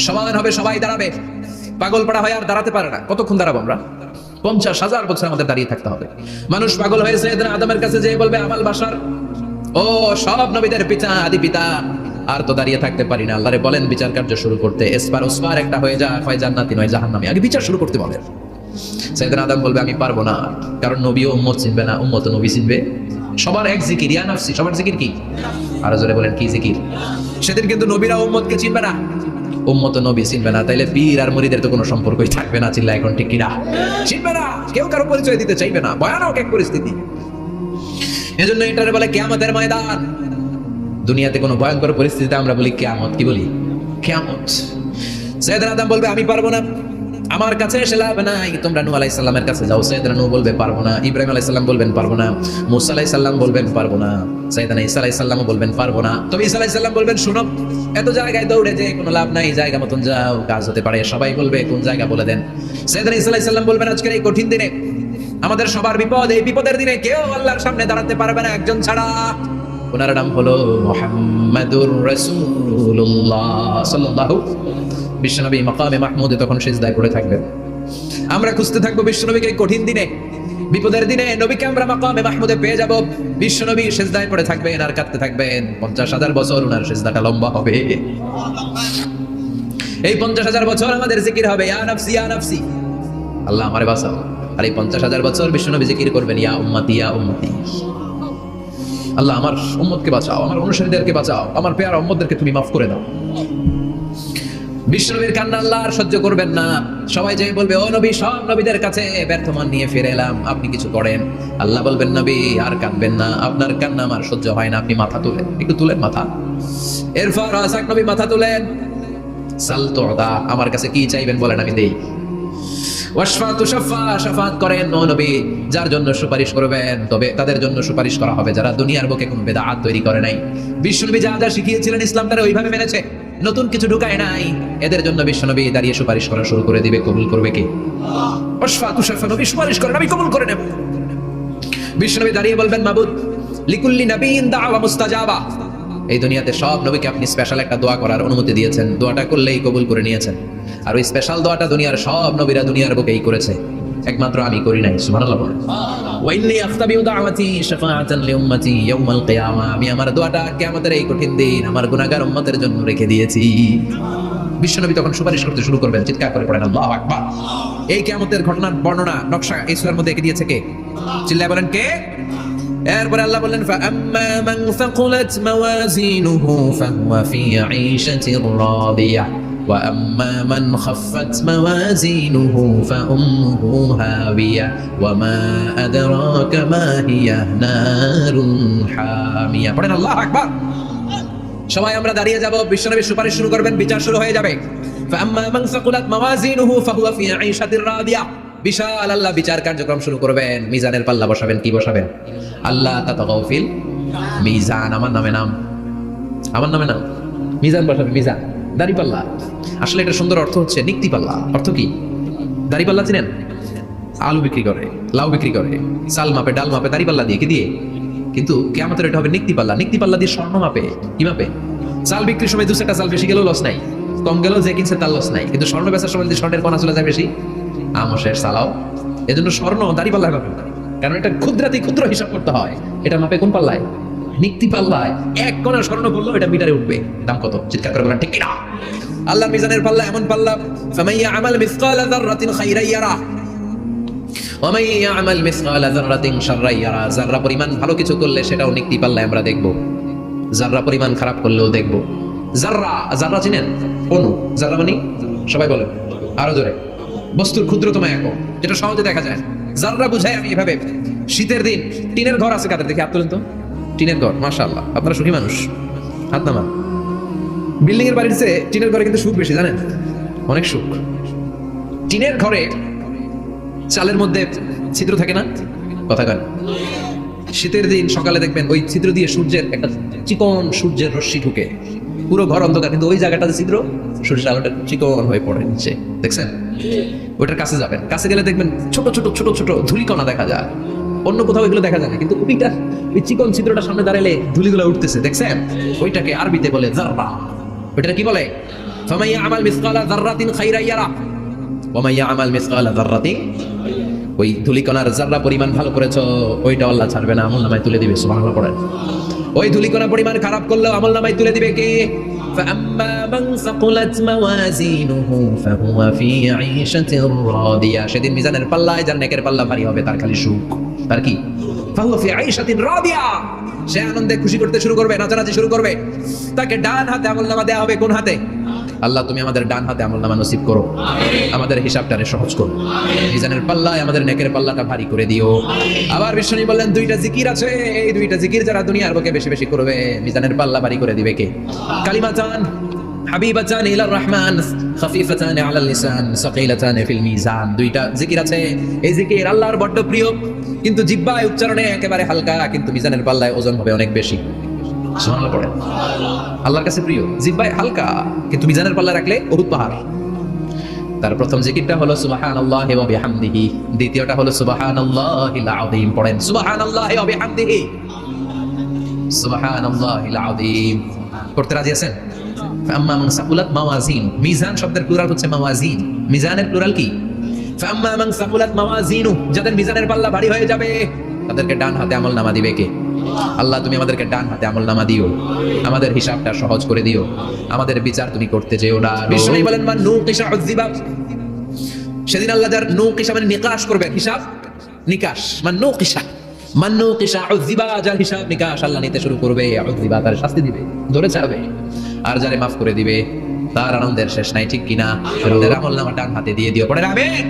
সমান হবে, সবাই দাঁড়াবে। পাগল পাড়া হয় আর দাঁড়াতে পারে না। কতক্ষণ দাঁড়াবো আমরা? 50,000 বছর আমাদের দাঁড়িয়ে থাকতে হবে। মানুষ পাগল হয়ে সাইয়েদনা আদমের কাছে যেয়ে বলবে আমাল বাশার, ও সব নবীদের পিতা আদি পিতা, আর তো দাঁড়িয়ে থাকতে পারি না, আল্লাহরে বলেন বিচার কার্য শুরু করতে। এসপার ওসপার একটা হয়ে যায়, হয় জান্নাতি নয় জাহান্নামী, আগে বিচার শুরু করতে বলেন। সাইয়েদনা আদম বলবে আমি পারবো না, কারণ নবী ও উম্মত চিনবে না, উম্মত ও নবী চিনবে। সবার এক জিকির, ইয়া নাফসি, সবার জিকির কি? আরো জোরে বলেন কি জিকির? সেদিন কিন্তু নবীরা উম্মতকে চিনবে না, উম্মত ও নবী চিনবে না, তাইলে পীর আর মুরিদের তো কোনো সম্পর্কই থাকবে না। চিল্লা এখন ঠিক কিনা? চিনবে না, কেউ কারো পরিচয় দিতে চাইবে না, ভয়ানক এক পরিস্থিতি। এজন্য এটারে বলে কিয়ামতের ময়দান। দুনিয়াতে কোনো ভয়ঙ্কর পরিস্থিতিতে আমরা বলি কিয়ামত, কি বলি? কিয়ামত। সাইয়েদনা আদম বলবে আমি পারবো না, আমার কাছে এসে লাভ নাই, তোমরা নূহ আলাইহিস সালামের কাছে যাও। সাইয়েদনা নূহ বলবে পারবো না, ইব্রাহিম আলাইহিস সালাম বলবেন পারবো না, মুসা আলাইহিস সালাম বলবেন পারবো না, সাইয়েদনা ঈসা আলাইহিস সালাম বলবেন পারবো না। তবে ঈসা আলাইহিস সালাম বলবেন শুনো, এত জায়গায় দৌড়ে যে কোনো লাভ নাই, জায়গা মতন যাও, কাজ হতে পারে। সবাই বলবে কোন জায়গা বলে দেন। সাইয়েদনা ঈসা আলাইহিস সালাম বলবেন আজকের এই কঠিন দিনে, আমাদের সবার বিপদ, এই বিপদের দিনে কেউ আল্লাহর সামনে দাঁড়াতে পারবে না একজন ছাড়া। ওনার নাম হলো মুহাম্মাদুর রাসূলুল্লাহ সাল্লাল্লাহু। বিশ্বনবী মাকামে মাহমুদে তখন সিজদায় পড়ে থাকবেন। আমরা খুঁজতে থাকবো বিশ্বনবীকে কঠিন দিনে, বিপদের দিনে নবীকে আমরা মাকামে মাহমুদে পেয়ে যাব। বিশ্বনবী সিজদায় পড়ে থাকবেন আর কাঁদতে থাকবেন। 50,000 বছর ওনার সিজদাটা লম্বা হবে। এই 50,000 বছর আমাদের জিকির হবে, ইয়া নাফসি ইয়া নাফসি, আল্লাহ আমারে বাঁচাও। আর এই 50,000 বছর বিশ্বনবী জিকির করবেন, ইয়া উম্মতি ইয়া উম্মতি, আল্লাহ আমার উম্মতকে বাঁচাও, আমার অনুসারীদেরকে বাঁচাও, আমার পেয়ারা উম্মতদেরকে তুমি মাফ করে দাও। বিশ্বনবীর কান্না আল্লাহ আর সহ্য করবেন না। সবাই যে বলবে ও নবী, সব নবীদের কাছে ব্যর্থ মান নিয়ে ফিরে এলাম, আপনি কিছু করেন। আল্লাহ বলবেন নবী আর কাঁদবেন না, আপনার কান্না আমার সহ্য হয় না, আপনি মাথা তুলেন, একটু তুলেন মাথা। এরপর আসাক নবী মাথা তুলেন, সাল তুদা, আমার কাছে কি চাইবেন বলেন আমি দেই। ওয়াশফাতু শাফা, শাফাত করেন ও নবী, যার জন্য সুপারিশ করবেন তবে তাদের জন্য সুপারিশ করা হবে যারা দুনিয়ার বুকে কোনো বিদআত তৈরি করে নাই। বিশ্বনবী যা যা শিখিয়েছিলেন ইসলাম তারা ওইভাবে মেনেছে, নতুন কিছু ঢুকায় নাই। এদের জন্য বিশ্বনবী দাঁড়িয়ে সুপারিশ করা শুরু করে দিবে। কবুল করবে কে? ওয়াশফাতু শাফা, নবী সুপারিশ করেন, আমি কবুল করে নেব। বিশ্বনবী দাঁড়িয়ে বলবেন মাবুদ লিকুল্লি নাবিয়িন দাওয়া মুস্তাজাবা, এই দুনিয়াতে সব নবীকে আপনি স্পেশাল একটা দোয়া করার অনুমতি দিয়েছেন, দোয়াটা করলেই কবুল করে নিয়েছেন। আর ওই স্পেশাল দোয়াটা দুনিয়ার সব নবীরা দুনিয়ার বুকেই করেছে, একমাত্র আমি করি নাই। সুবহানাল্লাহ। ওয়া ইন্নী আখতাবিউ দাওয়াতি শাফাআতান লিউম্মতি ইয়াউমাল কিয়ামা, আমি আমার দোয়াটা কিয়ামতের এই কঠিন দিন আমার গুনাহগার উম্মতের জন্য রেখে দিয়েছি। বিশ্বনবী তখন সুপারিশ করতে শুরু করবেন, চিৎকার করে পড়েন আল্লাহু আকবার। এই কিয়ামতের ঘটনার বর্ণনা নকশা এই সূরার মধ্যে এঁকে দিয়েছে কে? চিল্লায় বলেন কে? এরপরে আল্লাহ বললেন ফাআম্মা মান সাকুলাত মাওয়াজিনুহু ফাহুয়া ফি ঈশাতির রাদিয়াহ ওয়া আম্মা মান খাফফাত মাওয়াজিনুহু ফাউম্মুহু হাবিয়া ওয়া মা আদরাকা মা হিয়া নারুন হামিয়া। পড়েন আল্লাহু আকবার। সবাই আমরা দাঁড়িয়ে যাব, বিশ্বনবী সুপারিশ শুরু করবেন, বিচার শুরু হয়ে যাবে। ফাআম্মা মান সাকুলাত মাওয়াজিনুহু ফাহুয়া ফি ঈশাতির রাদিয়াহ, বিশাল আল্লাহ বিচার কার্যক্রম শুরু করবেন। মিজানের পাল্লা বসাবেন, কি বসাবেন? আল্লাহ তাতাগাউ ফিল মিজান, আমার নামে নাম, আমার নামে নাম, মিজান বসাবেন, মিজান দাড়ি পাল্লা। আসলে এটা সুন্দর অর্থ হচ্ছে নিক্তি পাল্লা। অর্থ কি? দাড়ি পাল্লা চিনেন? আলু বিক্রি করে, লাউ বিক্রি করে, চাল মাপে, ডাল মাপে, দাড়ি পাল্লা দিয়ে, কি দিয়ে? কিন্তু কিয়ামতের এটা হবে নিক্তি পাল্লা। নিক্তি পাল্লা দিয়ে স্বর্ণ মাপে, কি মাপে? চাল বিক্রির সময় 2 চাল বেশি গেলেও লস নাই, কম গেলেও যে কিনছে তার লস নাই। কিন্তু স্বর্ণ বেচার সময় যদি স্বর্ণের কণা চলে যায় বেশি, আমশের চালাও। এজন্য স্বর্ণ দাড়ি পাল্লায় পাবে না, কারণ এটা ক্ষুদ্রাতি ক্ষুদ্র হিসাব করতে হয়। এটা মাপে কোন পাল্লায়? নিক্তি পাল্লায়। 1 কণা স্বর্ণ বললো এটা মিটারে উঠবে। দাম কত? চিৎকার করে বলেন ঠিক কিনা? আল্লাহ মিজানের পাল্লা এমন পাল্লা, ফামাইয়া আমাল মিসকালা যাররাতিন খাইরান ইয়ারা ওয়া মান ইয়ামাল মিসকালা যাররাতিন শাররান ইয়ারা। যাররা পরিমাণ ভালো কিছু করলে সেটাও নিক্তি পাল্লায় আমরা দেখব, যাররা পরিমাণ খারাপ করলেও দেখব। যাররা, যাররা চিনেন? অনু, যাররা মানে সবাই বলেন আরো জোরে, বস্তুর ক্ষুদ্রতম একক, যেটা সহজে দেখা যায়। যাররা বুঝাই আমি এভাবে, শীতের দিন টিনের ঘর আছে কাদের? দেখি হাত তোলেন তো। টিনের ঘর, মাশাআল্লাহ, আপনারা সুখী মানুষ, হাত নামান। বিল্ডিং এর বাড়ির চেয়ে টিনের ঘরে কিন্তু সুখ বেশি, জানেন? অনেক সুখ। টিনের ঘরে চালের মধ্যে ছিদ্র থাকে না? কথা কন। শীতের দিন সকালে দেখবেন ওই ছিদ্র দিয়ে সূর্যের একটা চিকন সূর্যের রশ্মি ঢুকে, পুরো ঘর অন্ধকার, কিন্তু ওই জায়গাটাতে ছিদ্র, সূর্যের আলোটা চিকন হয়ে পড়ে নিচে, দেখছেন? ওইটার কাছে যাবেন, কাছে গেলে দেখবেন ছোট ছোট ছোট ছোট ধুলিকণা দেখা যায়। অন্য কোথাও এগুলো দেখা যায় না, কিন্তু ওইটা, ওই চিকন ছিদ্রটা সামনে দাঁড়ালে ধুলিগুলো উঠতেছে, দেখছেন? ওইটাকে আরবিতে বলে যাররা। ওইটা কি বলে? ফামাইয়া আমাল মিসকালা যাররাতিন খাইরান ইয়ারা ওয়া মাইয়া আমাল মিসকালা যাররাতিন, ওই ধুলিকণার যাররা পরিমাণ ভালো করেছো ওইটা আল্লাহ ছাড়বে না, আমলনামায় তুলে দিবে। সুবহানাল্লাহ পড়েন। ওই ধুলিকণা পরিমাণ খারাপ করলেও আমলনামায় তুলে দিবে কে? ফাআম্মা মান সাকুলাত মাওয়াজিনুহু ফাহুয়া ফি ঈশাতির রাদিয়া, সেদিন মিজানের পাল্লায় যার নেকের পাল্লা ভারী হবে তার খালি সুখ। তার কি? ফাহুয়া ফি ঈশাতির রাদিয়া, সে আনন্দে খুশি করতে শুরু করবে, নাচানাচি শুরু করবে। তাকে ডান হাতে আমলনামা দেওয়া হবে, কোন হাতে? আল্লাহ তুমি আমাদের ডান হাতে আমলনামা নসিব করো, আমাদের হিসাবটারে সহজ করো, মিজানের পাল্লায় আমাদের নেকের পাল্লাটা ভারী করে দিও। আবার বিষ্ণু বললেন দুইটা জিকির আছে, এই দুইটা জিকির যারা দুনিয়ার বুকে বেশি বেশি করবে মিজানের পাল্লা ভারী করে দিবে কে? কালিমাতান হাবিবাতান ইলার রহমান খাফিফাতান আলাল লিসান সাকিলাতান ফিল মিজান। দুইটা জিকির আছে, এই জিকির আল্লাহর বড় প্রিয়, কিন্তু জিহ্বায় উচ্চারণে একেবারে হালকা, কিন্তু মিজানের পাল্লায় ওজন হবে অনেক বেশি। সুবহানাল্লাহ পড়েন। আল্লাহর কাছে প্রিয়, জিহ্বায় হালকা, কিন্তু মিজানের পাল্লা রাখলে বহুত পাহাড়। তার প্রথম জিকিরটা হলো সুবহানাল্লাহি ওয়া বিহামদিহি, দ্বিতীয়টা হলো সুবহানাল্লাহিল আযীম। পড়েন সুবহানাল্লাহি ওয়া বিহামদিহি, সুবহানাল্লাহিল আযীম। পড়তে রাজি আছেন? ফাম্মা মান সাকুলাত মাওয়াজিন, মিজান শব্দের প্লুরাল হচ্ছে মাওয়াজিন, মিজানের প্লুরাল কি? ফাম্মা মান সাকুলাত মাওয়াজিনু, যাদের মিজানের পাল্লা ভারী হয়ে যাবে তাদেরকে ডান হাতে আমলনামা দিবে কে? আল্লাহ তুমি আমাদেরকে ডান হাতে আমলনামা দিও, আমাদের হিসাবটা সহজ করে দিও, আমাদের বিচার তুমি করতে যেও না। বিষ্ণু বলেন মান নুকিশা উযিবা, সেদিন আল্লাহ যার নুকিশা মানে নিকাশ করবেন, হিসাব নিকাশ, মান নুকিশা উযিবা, যার হিসাব নিকাশ আল্লাহ নিতে শুরু করবে, উযিবা তার শাস্তি দিবে, ধরে ছাড়বে। আর যারে মাফ করে দিবে তার আনন্দের শেষ নাই, ঠিক কিনা? আমাদের আমলনামা ডান হাতে দিয়ে দিও, পড়েন আমিন।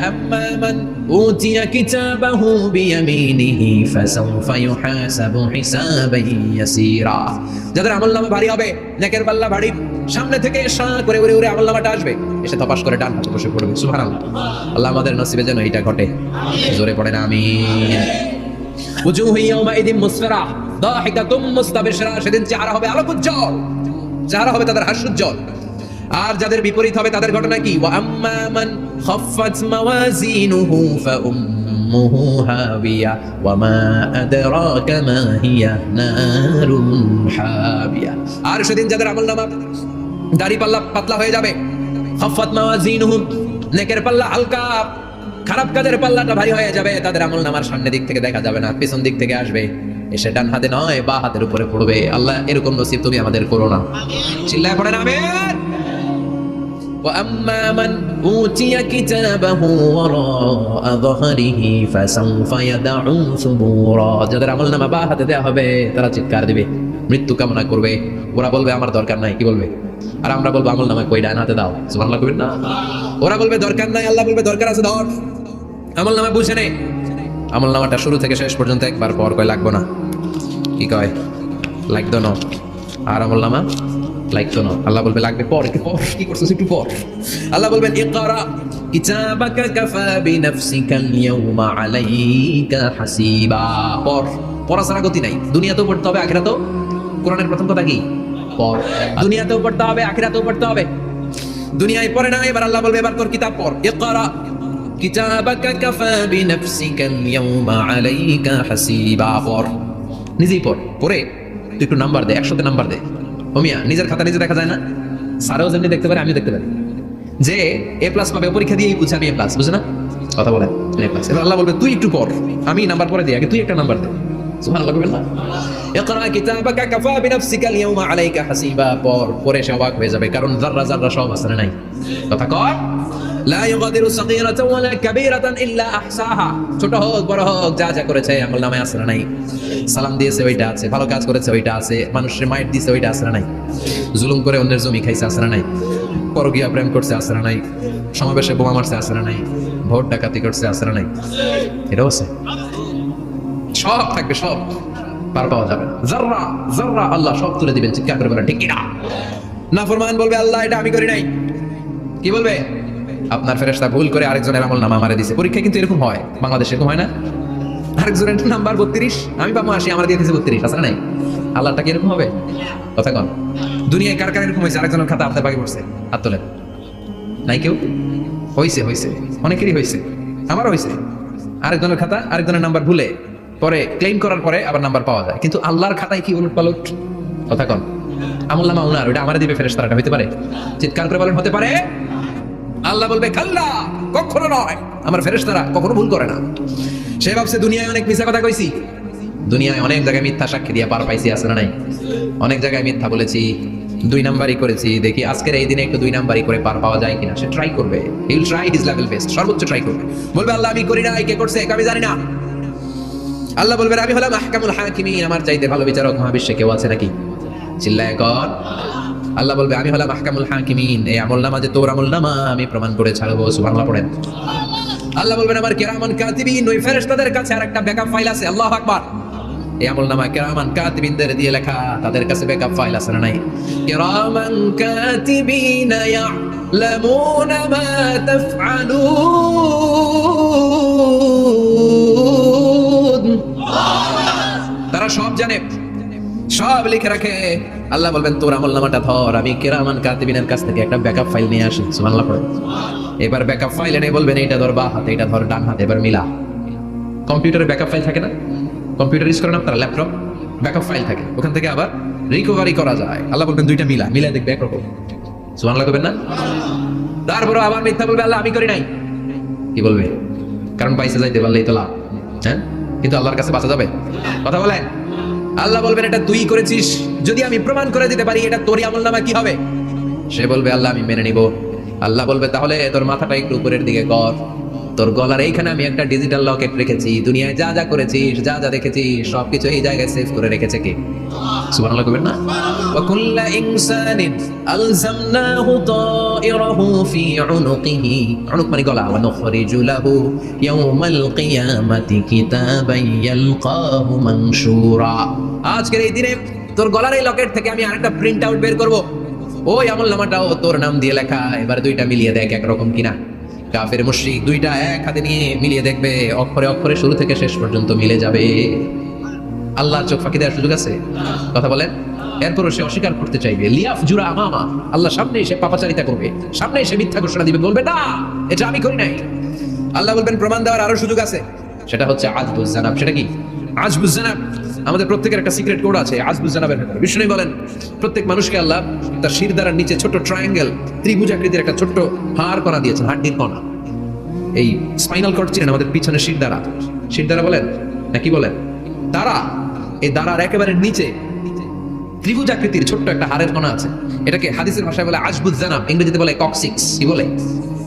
ফাম্মা মান উতিয়া কিতাবাহু বিয়ামিনিহি ফাসাউফা ইউহাসাবু হিসাবান ইয়াসীরা, যাদের আমলনামা ভারী হবে, নেকের পাল্লা ভারী, সামনে থেকে সা করে উড়ে উড়ে আমলনামাটা আসবে, এসে তপাস করে ডান হাতে বসে পড়বে। সুবহানাল্লাহ। আল্লাহ আমাদের নসিবে যেন এটা ঘটে, জোরে পড়েন আমিন। উজুহু ইয়াউমাইদিন মুসফিরা দাহিকাতুম মুস্তাবশিরা, সেদিন চেহারা হবে আলোকোজ্জ্বল, চেহারা হবে তাদের হাস্যোজ্জ্বল। আর যাদের বিপরীত হবে তাদের ঘটনা কি? ওয়া আম্মা মান খাফফাত মাওয়াজিনুহু ফাউম্মুহু হাবিয়া ওয়া মা আদরাকা মা হিয়া নারুন হাবিয়া। আর সেদিন যাদের আমলনামা দাড়ি পাল্লা পাতলা হয়ে যাবে, খাফফাত মাওয়াজিনুহু নেকের পাল্লা হালকা, খারাপ কাজের পাল্লাটা ভারী হয়ে যাবে, তাদের আমলনামার সামনের দিক থেকে দেখা যাবে না, পিছন দিক থেকে আসবে, এসে ডান হাতে নয় বা হাতের উপরে পড়বে। আল্লাহ এরকম নসিব তুমি আমাদের করো না, চিল্লায় পড়েন আমিন। وأما من أوتي كتابه وراء ظهره فسوف يدعو ثبورا, যাদের আমলনামা বা হাতে দেয়া হবে তারা চিৎকার দিবে, মৃত্যু কামনা করবে। ওরা বলবে আমার দরকার নাই, কি বলবে? আর আমরা বলবো আমলনামা কই, ডান হাতে দাও। সুবহানাল্লাহ কইবেন না? ওরা বলবে দরকার নাই, আল্লাহ বলবে দরকার আছে, ধর। আমলনামা বুঝে নে, আমলনামাটা শুরু থেকে শেষ পর্যন্ত একবার পর কয় লাগবো না, কি কয়? লাগতো না। আর আমলনামা লাগতো না, আল্লাহ বলবে লাগবে পর, একটু পর, কি করছিস একটু পর। আল্লাহ বলবেন ইকরা কিতাবাকা কাফা বিনাফসিকাল ইয়াউমা আলাইকা হাসিবা, পর। পড়া ছাড়া গতি নাই, দুনিয়াতেও পড়তে হবে আখিরাতেও। কোরআনের প্রথম কথা কি? পর। দুনিয়াতেও পড়তে হবে আখিরাতেও পড়তে হবে। দুনিয়ায় পড়ে না, এবার আল্লাহ বলবে এবার তোর কিতাব পড়। ইকরা কিতাবাকা কাফা বিনাফসিকাল ইয়াউমা আলাইকা হাসিবা, পর, নিজেই পড়, পড়ে তুই একটু নাম্বার দে, 100তে নাম্বার দে। ওমিয়া নিজের খাতা নিজে দেখা যায় না? স্যারও যেমনি দেখতে পারে, আমিও দেখতে পারি, যে এ প্লাস পাবে পরীক্ষা দিয়েই বুঝে আমি এ প্লাস, বুঝে না? কথা বলেন এ প্লাস। এবার আল্লাহ বলবে তুই একটু পড়, আমি নাম্বার পরে দিই, আগে তুই একটা নাম্বার দে। সুবহানাল্লাহ বলবেন না? ইকরা কিতাবাকা কাফা বিনাফসিকাল ইয়াউমা আলাইকা হাসিবা, পর, পরে সে অবাক হয়ে যাবে, কারণ যাররা যাররা সব আসলে নাই। কথা কয় লা ইউগাদিরু সাগীরাতান ওয়ালা কাবীরাতান ইল্লা আহসাহা, ছোট হোক বড় হোক যা যা করেছে আমলনামায় আছে না নাই? সালাম দিয়েছে ওইটা আছে, ভালো কাজ করেছে ওইটা আছে, মানুষের মাইট দিয়েছে ওইটা আছে না নাই? জুলুম করে অন্যের জমি খাইছে আছে না নাই? পরকীয়া প্রেম করছে আছে না নাই? সমাবেশে বোমা মারছে আছে না নাই? ভোট ডাকাতি করছে আছে না নাই? এটাও আছে, সব থাকবে, সব পার পাওয়া যাবে না। যাররা যাররা আল্লাহ সব তুলে দিবেন, চিৎকার করে বলেন ঠিক কিনা? নাফরমান বলবে আল্লাহ এটা আমি করি নাই, কি বলবে? আপনার ফেরেশতা ভুল করে আরেকজনের আমলনামা মারে দিয়েছে। পরীক্ষা কিন্তু এরকম হয়, বাংলাদেশে এরকম হয় না? আরেকজনের নাম্বার 32, আমি পাবো 80, আমার দিয়ে দিয়েছে 32, আছে না নাই? আল্লাহটা কি এরকম হবে? কথা কন। দুনিয়ায় কার কার এরকম হয়েছে? আরেকজনের খাতা আপনার বাকি পড়ছে, হাত তোলেন। নাই কেউ? হয়েছে, হয়েছে, অনেকেরই হয়েছে, আমারও হয়েছে। আরেকজনের খাতা আরেকজনের নাম্বার ভুলে পরে ক্লেম করার পরে আবার নাম্বার পাওয়া যায়, কিন্তু আল্লাহর খাতায় কি উলট পালট? কথা কন। আমলনামা উনার, ওটা আমারে দিবে ফেরেশতারা, হতে পারে? চিৎকার করে বলেন হতে পারে? আল্লাহ বলবে কাল্লা, কখনো নয়, আমার ফেরেশতারা কখনো ভুল করে না। সে ভাবছে দুনিয়ায় অনেক মিথ্যা কথা কইছি, দুনিয়ায় অনেক জায়গায় মিথ্যা সাক্ষী দিয়ে পার পাইছি, আছে না নাই? অনেক জায়গায় মিথ্যা বলেছি, 2 নাম্বারই করেছি, দেখি আজকের এই দিনে একটু 2 নাম্বারই করে পার পাওয়া যায় কিনা। সে ট্রাই করবে, he will try his level best, সর্বোচ্চ ট্রাই করবে। বলবে আল্লাহ আমি করি না, কে করছে আমি জানি না। আল্লাহ বলবে আমি হলাম আহকামুল হাকিমিন, আমার চাইতে ভালো বিচারক মহাবিশ্বে কেউ আছে নাকি? চিল্লায় কর আল্লাহ বলবে আমি হলাম আহকামুল হাকিমিন, এই আমলনামা যে তোর আমলনামা আমি প্রমাণ করে ছাড়বো। সুবহানাল্লাহ পড়েন। আল্লাহ বলবেন আমার কিরামান কাতিবিন, ওই ফেরেশতাদের কাছে আরেকটা ব্যাকআপ ফাইল আছে। আল্লাহু আকবার। এই আমলনামা কিরামান কাতিবিনদের দিয়ে লেখা, তাদের কাছে ব্যাকআপ ফাইল আছে না নাই? কিরামান কাতিবিন ইয়ালামুনা মা তাফআলুন, তারা সব জানে, সব লিখে রাখে। আল্লাহ বলবেন তোর আমলনামাটা ধর, আমি কিরামান কাতিবিনের কাছ থেকে একটা ব্যাকআপ ফাইল নিয়ে আসি। সুবহানাল্লাহ পড়েন। এবার ব্যাকআপ ফাইল এনে বলবেন এইটা ধর বাঁ হাতে, এটা ধর ডান হাতে, এবার মিলা। কম্পিউটারে ব্যাকআপ ফাইল থাকে না? কম্পিউটার ইউজ করেন আপনারা, ল্যাপটপ ব্যাকআপ ফাইল থাকে, ওখান থেকে আবার রিকভারি করা যায়। আল্লাহ বলবেন দুইটা মিলা, মিলা দেখবে একরকম। সুবহানাল্লাহ করবেন না? তারপরে আবার মিথ্যা বলবে আল্লাহ আমি করি নাই। কি বলবে? কারণ পয়সা যাইতে পারলেই তো লাভ। হ্যাঁ, কিন্তু আল্লাহর কাছে বাঁচা যাবে? কথা বলেন। আল্লাহ বলবেন এটা তুই করেছিস, যদি আমি প্রমাণ করে দিতে পারি এটা তোরই আমলনামা, কি হবে? সে বলবে আল্লাহ আমি মেনে নিব। আল্লাহ বলবে তাহলে তোর মাথাটা একটু উপরের দিকে কর, তোর গলার এইখানে আমি একটা ডিজিটাল লকেট রেখেছি, দুনিয়ায় যা যা করেছিস, যা যা দেখেছিস সবকিছু এই জায়গায় সেভ করে রেখেছে কে? সুবহানাল্লাহ কইবেন না? ওয়া কুল্লু ইনসানিন আলজামনাহু তাইরাহু ফি উনুকিহি, উনুক মানে গলা, ওয়া নুখরিজু লাহু ইয়াওমাল কিয়ামাতি কিতাবান ইয়ালকাহু মানশুরা। আজকের এই দিনে তোর গলার এই লকেট থেকে আমি আরেকটা প্রিন্ট আউট বের করব, ওই আমলনামাটাও তোর নাম দিয়ে লেখা। এবার দুইটা মিলিয়ে দেখ একরকম কিনা। কাফের মুশরিক দুইটা এক হাতে নিয়ে মিলিয়ে দেখবে, অক্ষরে অক্ষরে শুরু থেকে শেষ পর্যন্ত মিলে যাবে। আল্লাহ চোখ ফাঁকি দেওয়ার সুযোগ আছে? কথা বলেন। এরপরও সে অস্বীকার করতে চাইবে, লিয়াফ জুরা আমামা, আল্লাহ সামনে এসে পাপাচারিতা করবে, সামনে এসে মিথ্যা ঘোষণা দিবে, বলবে না এটা আমি করি নাই। আল্লাহ বলবেন প্রমাণ দেওয়ার আরো সুযোগ আছে, সেটা হচ্ছে আজবুজ জানাব। সেটা কি? আজবুজ জানাব। আমাদের প্রত্যেকের একটা সিক্রেট কোড আছে আজবুজ জানাবের ভেতরে। বিষ্ণু বলেন প্রত্যেক মানুষকে আল্লাহ তার শিরদাঁড়ার নিচে ছোট্ট ট্রায়াঙ্গেল, ত্রিভুজাকৃতির একটা ছোট্ট হাড় কণা দিয়েছেন, হাড্ডির কণা। এই স্পাইনাল কর্ড ছিলেন আমাদের পিছনে শিরদাঁড়া, শিরদাঁড়া বলেন না কি বলেন? দাঁড়া, এই দাঁড়ার একেবারে নিচে ত্রিভুজাকৃতির ছোট্ট একটা হাড়ের কণা আছে। এটাকে হাদিসের ভাষায় বলে আজবুজ জানাব, ইংরেজিতে বলে কক্সিক্স। কি বলে?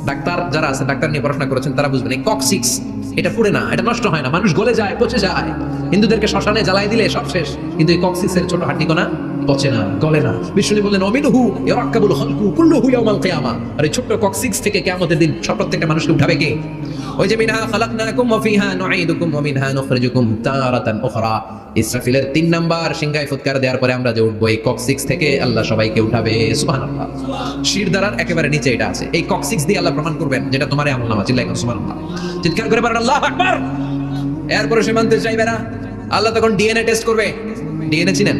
ডাক্তার যারা আছে, ডাক্তার নিয়ে পড়াশোনা করেছেন তারা বুঝবেন, এই কক্সিক্স এটা পুড়ে না, এটা নষ্ট হয় না, মানুষ গলে যায়, পচে যায়। হিন্দুদেরকে শ্মশানে জ্বালাই দিলে সব শেষ, কিন্তু এই কক্সিক্সের ছোট হাড্ডি কণা পচে না, গলে না। বিষ্ণু বললেন অমিনহু ইয়ারাক্কাবুল খালকু কুল্লুহু ইয়াউমাল কিয়ামা, আর এই ছোট্ট কক্সিক্স থেকে কিয়ামতের দিন সব প্রত্যেকটা মানুষকে উঠাবে কে? ওই যে মিনহা খালাকনাকুম ওয়া ফিহা নুঈদুকুম ওয়া মিনহা নুখরিজুকুম তারাতান উখরা। ইসরাফিলের 3 নাম্বার সিংহায় ফুৎকার দেওয়ার পরে আমরা যে উঠবো, এই কক্সিক্স থেকে আল্লাহ সবাইকে উঠাবে। সুবহানাল্লাহ। শিরদাঁড়ার একেবারে নিচে এটা আছে, এই কক্সিক্স দিয়ে আল্লাহ প্রমাণ করবেন যেটা তোমার আমলনামা। চিল্লাইয়া বলেন সুবহানাল্লাহ, চিৎকার করে বলেন আল্লাহু আকবার। এরপরে সে মানতে চাইবে না, আল্লাহ তখন ডিএনএ টেস্ট করবে। ডিএনএ চিনেন?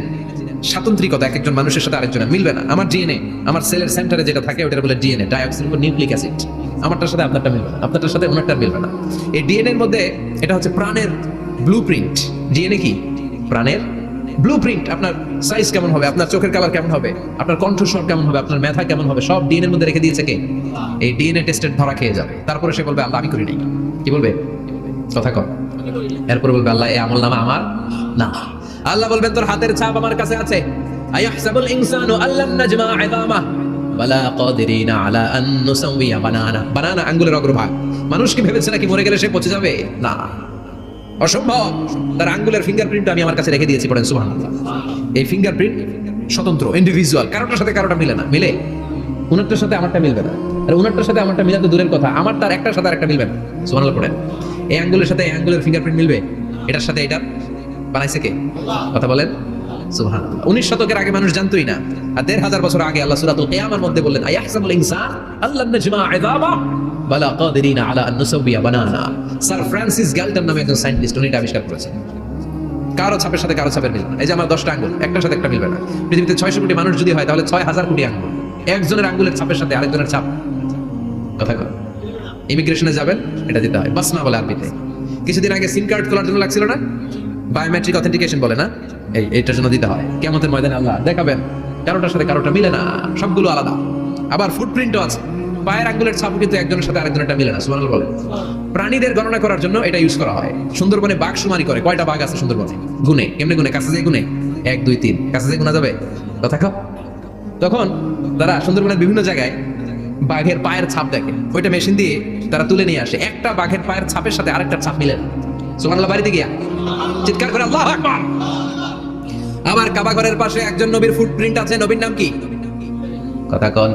স্বাতন্ত্রিকতা, এক একজন মানুষের সাথে আরেকজনের মিলবে না। আমার ডিএনএ, আমার সেলের সেন্টারে যেটা থাকে ওটা বলে ডিএনএ, ডাইঅক্সিরিবোনিউক্লিক অ্যাসিড। আমারটার সাথে আপনারটা মিলবে না, আপনারটার সাথে ওনারটা মিলবে না। এই ডিএনএ এর মধ্যে এটা হচ্ছে প্রাণের ব্লুপ্রিন্ট। ডিএনএ কি? প্রাণের ব্লুপ্রিন্ট। আপনার সাইজ কেমন হবে, আপনার চোখের কালার কেমন হবে, আপনার কণ্ঠস্বর কেমন হবে, আপনার মেধা কেমন হবে, সব ডিএনএ এর মধ্যে রেখে দিয়েছে কে? এই ডিএনএ টেস্টের ধরা খেয়ে যাবে। তারপরে সে বলবে আল্লাহ আমি করি নাই। কি বলবে? কথা কম। এরপরে বলবে আল্লাহ এই আমলনামা আমার না। আল্লাহ বলবেন তোর হাতের ছাপ আমার কাছে আছে। আয়াহসাবুল ইনসানু আল্লাম নাজমা ইযামা ওয়ালা কাদিরিনা আলা আন নুসাওয়িয়া বানানা। বানানা আঙ্গুলের অগ্রভাগ। মানুষ কি ভেবেছে নাকি মরে গেলে সে পচে যাবে? না, অসম্ভব। তার আঙ্গুলের ফিঙ্গারপ্রিন্ট আমি আমার কাছে রেখে দিয়েছি। পড়েন সুবহানাল্লাহ। এই ফিঙ্গারপ্রিন্ট স্বতন্ত্র, ইন্ডিভিজুয়াল, কারোটার সাথে কারোটা মিলে না। মিলে? উনারটার সাথে আমারটা মিলবে না, আর উনারটার সাথে আমারটা মিলা তো দূরের কথা, আমার তার একটার সাথে আরেকটা মিলবে না। সুবহানাল্লাহ পড়েন। এই আঙ্গুলের সাথে এই আঙ্গুলের ফিঙ্গারপ্রিন্ট মিলবে? এটার সাথে এটা বানাইছে কে? কথা বলেন সুবহানাল্লাহ। 19 শতকের আগে মানুষ জানতোই না, আর 1500 বছর আগে আল্লাহ সূরাতুল কিয়ামার মধ্যে বললেন আয়াহসাবুল ইনসান আল্লাম নাজমা ইযামা বালা কাদিরিনা আলা আন নুসাওয়িয়া বানানা। স্যার ফ্রান্সিস গ্যালটন নামে একজন সায়েন্টিস্ট, উনি এটা আবিষ্কার করেছেন। কারো ছাপের সাথে কারো ছাপের মিলবে না। এই যে আমার 10টা আঙ্গুল, একটার সাথে একটা মিলবে না। পৃথিবীতে 600 কোটি মানুষ যদি হয় তাহলে 6000 কোটি আঙ্গুল, একজনের আঙ্গুলের ছাপের সাথে আরেকজনের ছাপ। কথা কর। ইমিগ্রেশনে যাবেন, এটা দিতে হয়, বাসনা বলে আরবিতে। কিছুদিন আগে সিম কার্ড তোলার জন্য লাগছিল না, বায়োমেট্রিক অথেন্টিকেশন বলে না, এইটার জন্য দিতে হয়। কিয়ামতের ময়দানে আল্লাহ দেখাবেন কারোটার সাথে কারোটা মিলে না, সবগুলো আলাদা। আবার ফুটপ্রিন্টও আছে, পায়ের আঙ্গুলের ছাপও কিন্তু একজনের সাথে আরেকজনেরটা মিলে না। সুবহানাল্লাহ বলে। প্রাণীদের গণনা করার জন্য এটা ইউজ করা হয়। সুন্দরবনে বাঘ শুমারি করে, কয়টা বাঘ আছে সুন্দরবনে? গুনে, কেমনে গুনে? কাছে যায় গুনে, 1 2 3, কাছে যায় গুনা যাবে? কথা কও। তখন তারা সুন্দরবনের বিভিন্ন জায়গায় বাঘের পায়ের ছাপ দেখে, ওইটা মেশিন দিয়ে তারা তুলে নিয়ে আসে। একটা বাঘের পায়ের ছাপের সাথে আরেকটা ছাপ মিলে না। সুবহানাল্লাহ। বাড়িতে গিয়া চিৎকার করে আল্লাহু আকবার। আবার কাবা ঘরের পাশে একজন নবীর ফুটপ্রিন্ট আছে। নবীর নাম কি? কথা কোন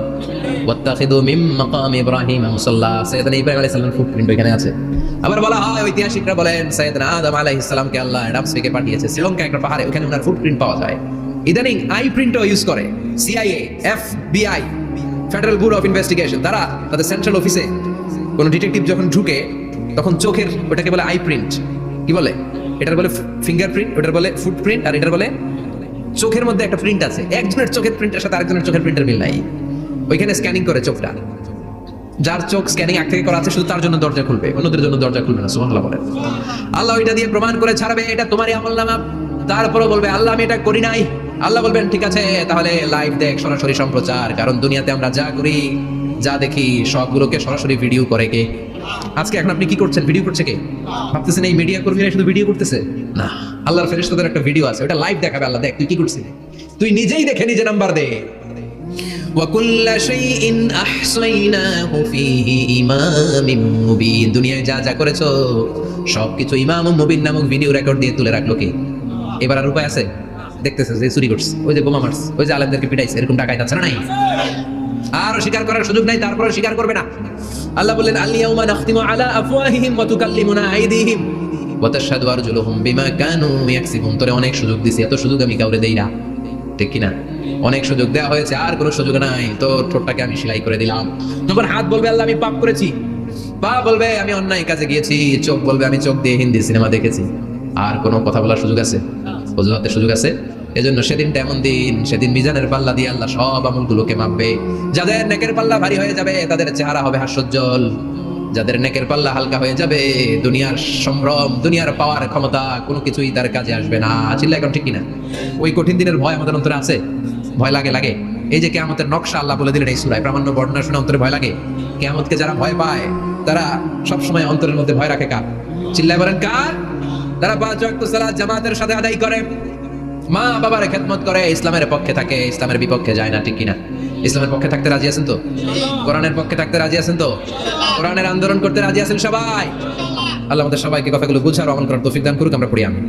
ওয়াত্তাখিদু মিন মাকাম ইব্রাহিম মুসাল্লা, সাইয়েদনা ইব্রাহিম আলাইহিস সালামের ফুটপ্রিন্ট ওইখানে আছে। আবার বলা হয়, ঐতিহাসিকরা বলেন সাইয়েদনা আদম আলাইহিস সালামকে আল্লাহ অ্যাডামস থেকে পাঠিয়েছে শ্রীলঙ্কা একটা পাহাড়ে, ওখানে ওনার ফুটপ্রিন্ট পাওয়া যায়। ইদানিং আই প্রিন্টও ইউজ করে CIA, FBI, federal bureau of investigation. তারা তাদের সেন্ট্রাল অফিসে কোনো ডিটেকটিভ যখন ঢুকে তখন চোখের, ওটাকে বলে আই প্রিন্ট, কি বলে, এটার বলে ফিঙ্গারপ্রিন্ট, ওটার বলে ফুটপ্রিন্ট, আর এটার বলে চোখের মধ্যে একটা প্রিন্ট আছে। একজনের চোখের প্রিন্টের সাথে আরেকজনের চোখের প্রিন্টের মিল নাই। ওইখানে স্ক্যানিং করে চোখটা, যার চোখ স্ক্যানিং আগ থেকে করা আছে শুধু তার জন্য দরজা খুলবে, অন্যদের জন্য দরজা খুলবে না। সুবহানাল্লাহ বলেন। আল্লাহ ওইটা দিয়ে প্রমাণ করে ছাড়বে এটা তোমারই আমলনামা। তারপরে বলবে আল্লাহ আমি এটা করি নাই। আল্লাহ বলবেন ঠিক আছে, তাহলে লাইভ দেখ, সরাসরি সম্প্রচার। কারণ দুনিয়াতে আমরা যা করি, যা দেখি, সবগুলোকে সরাসরি ভিডিও করে কে? আজকে এখন আপনি কি করছেন? ভিডিও করছে কে? ভাবতেছেন এই মিডিয়া কর্মীরা শুধু ভিডিও করতেছে? না, আল্লাহর ফেরেশতাদের একটা ভিডিও আছে, ওটা লাইভ দেখাবে। আল্লাহ দেখ তুই কি করছিস, তুই নিজেই দেখে নিজে নাম্বার দে। وَكُلَّ شَيْءٍ أَحْصَيْنَاهُ فِي إِمَامٍ مُبِينٍ। দুনিয়ায় যা যা করেছো সবকিছু ইমাম মুবিন নামক ভিডিও রেকর্ড দিয়ে তুলে রাখলো কে? এবার আর উপায় আছে? দেখতেছে যে চুরি করছে, ওই যে বোমা মারছে, ওই যে আলেমদেরকে পিটাইছে, এরকম টাকায় যাচ্ছে না নাই? আর স্বীকার করার সুযোগ নাই, তারপরে স্বীকার করবে না। আল্লাহ বললেন আল-ইয়াউমা নাখতিমু আলা আফওয়াহিহিম ওয়া তুকাল্লিমুনা আইদিহিম ওয়া তাশহাদু আরজুলুহুম বিমা কানু ইয়াকসিবুন। তোরে অনেক সুযোগ দিছি, এত সুযোগ আমি কাউরে দেই না, ঠিক কি না? অনেক সুযোগ দেওয়া হয়েছে, আর কোনো সুযোগ নাই। তো ঠোঁটটাকে আমি সেলাই করে দিলাম। তখন হাত বলবে আল্লাহ আমি পাপ করেছি, পা বলবে আমি অন্যায় কাজে গিয়েছি, চোখ বলবে আমি চোখ দিয়ে হিন্দি সিনেমা দেখেছি। আর কোনো কথা বলার সুযোগ আছে? অজুহাতের সুযোগ আছে? এজন্য সেদিনটা এমন দিন, সেদিন মিজানের পাল্লা দিয়ে আল্লাহ সব আমলগুলোকে মাপবে। যাদের নেকের পাল্লা ভারী হয়ে যাবে তাদের চেহারা হবে হাস্যোজ্জ্বল, যাদের নেকের পাল্লা হালকা হয়ে যাবে দুনিয়ার সম্ভ্রম, দুনিয়ার পাওয়ার ক্ষমতা কোনো কিছুই তার কাজে আসবে না। চিল্লা এখন ঠিক কিনা? ওই কঠিন দিনের ভয় আমাদের অন্তরে আছে? ভয় লাগে? লাগে। এই যে কিয়ামতের নকশা আল্লাহ বলে দিলেন এই সূরায়, প্রামাণ্য বর্ণনা শুনে অন্তরে ভয় লাগে? কিয়ামতকে যারা ভয় পায় তারা সবসময় অন্তরের মধ্যে ভয় রাখে কার? চিল্লায় বলেন কার? তারা 5 ওয়াক্ত সালাত জামাতের সাথে আদায় করে, মা বাবার খেদমত করে, ইসলামের পক্ষে থাকে, ইসলামের বিপক্ষে যায় না, ঠিক কিনা? ইসলামের পক্ষে থাকতে রাজি আছেন তো? কোরআনের পক্ষে থাকতে রাজি আছেন তো? কোরআনের আন্দোলন করতে রাজি আছেন সবাই? আল্লাহ আমাদের সবাইকে কথাগুলো বুঝার আমল করার তৌফিক দান করুক। আমরা পড়ি আমিন।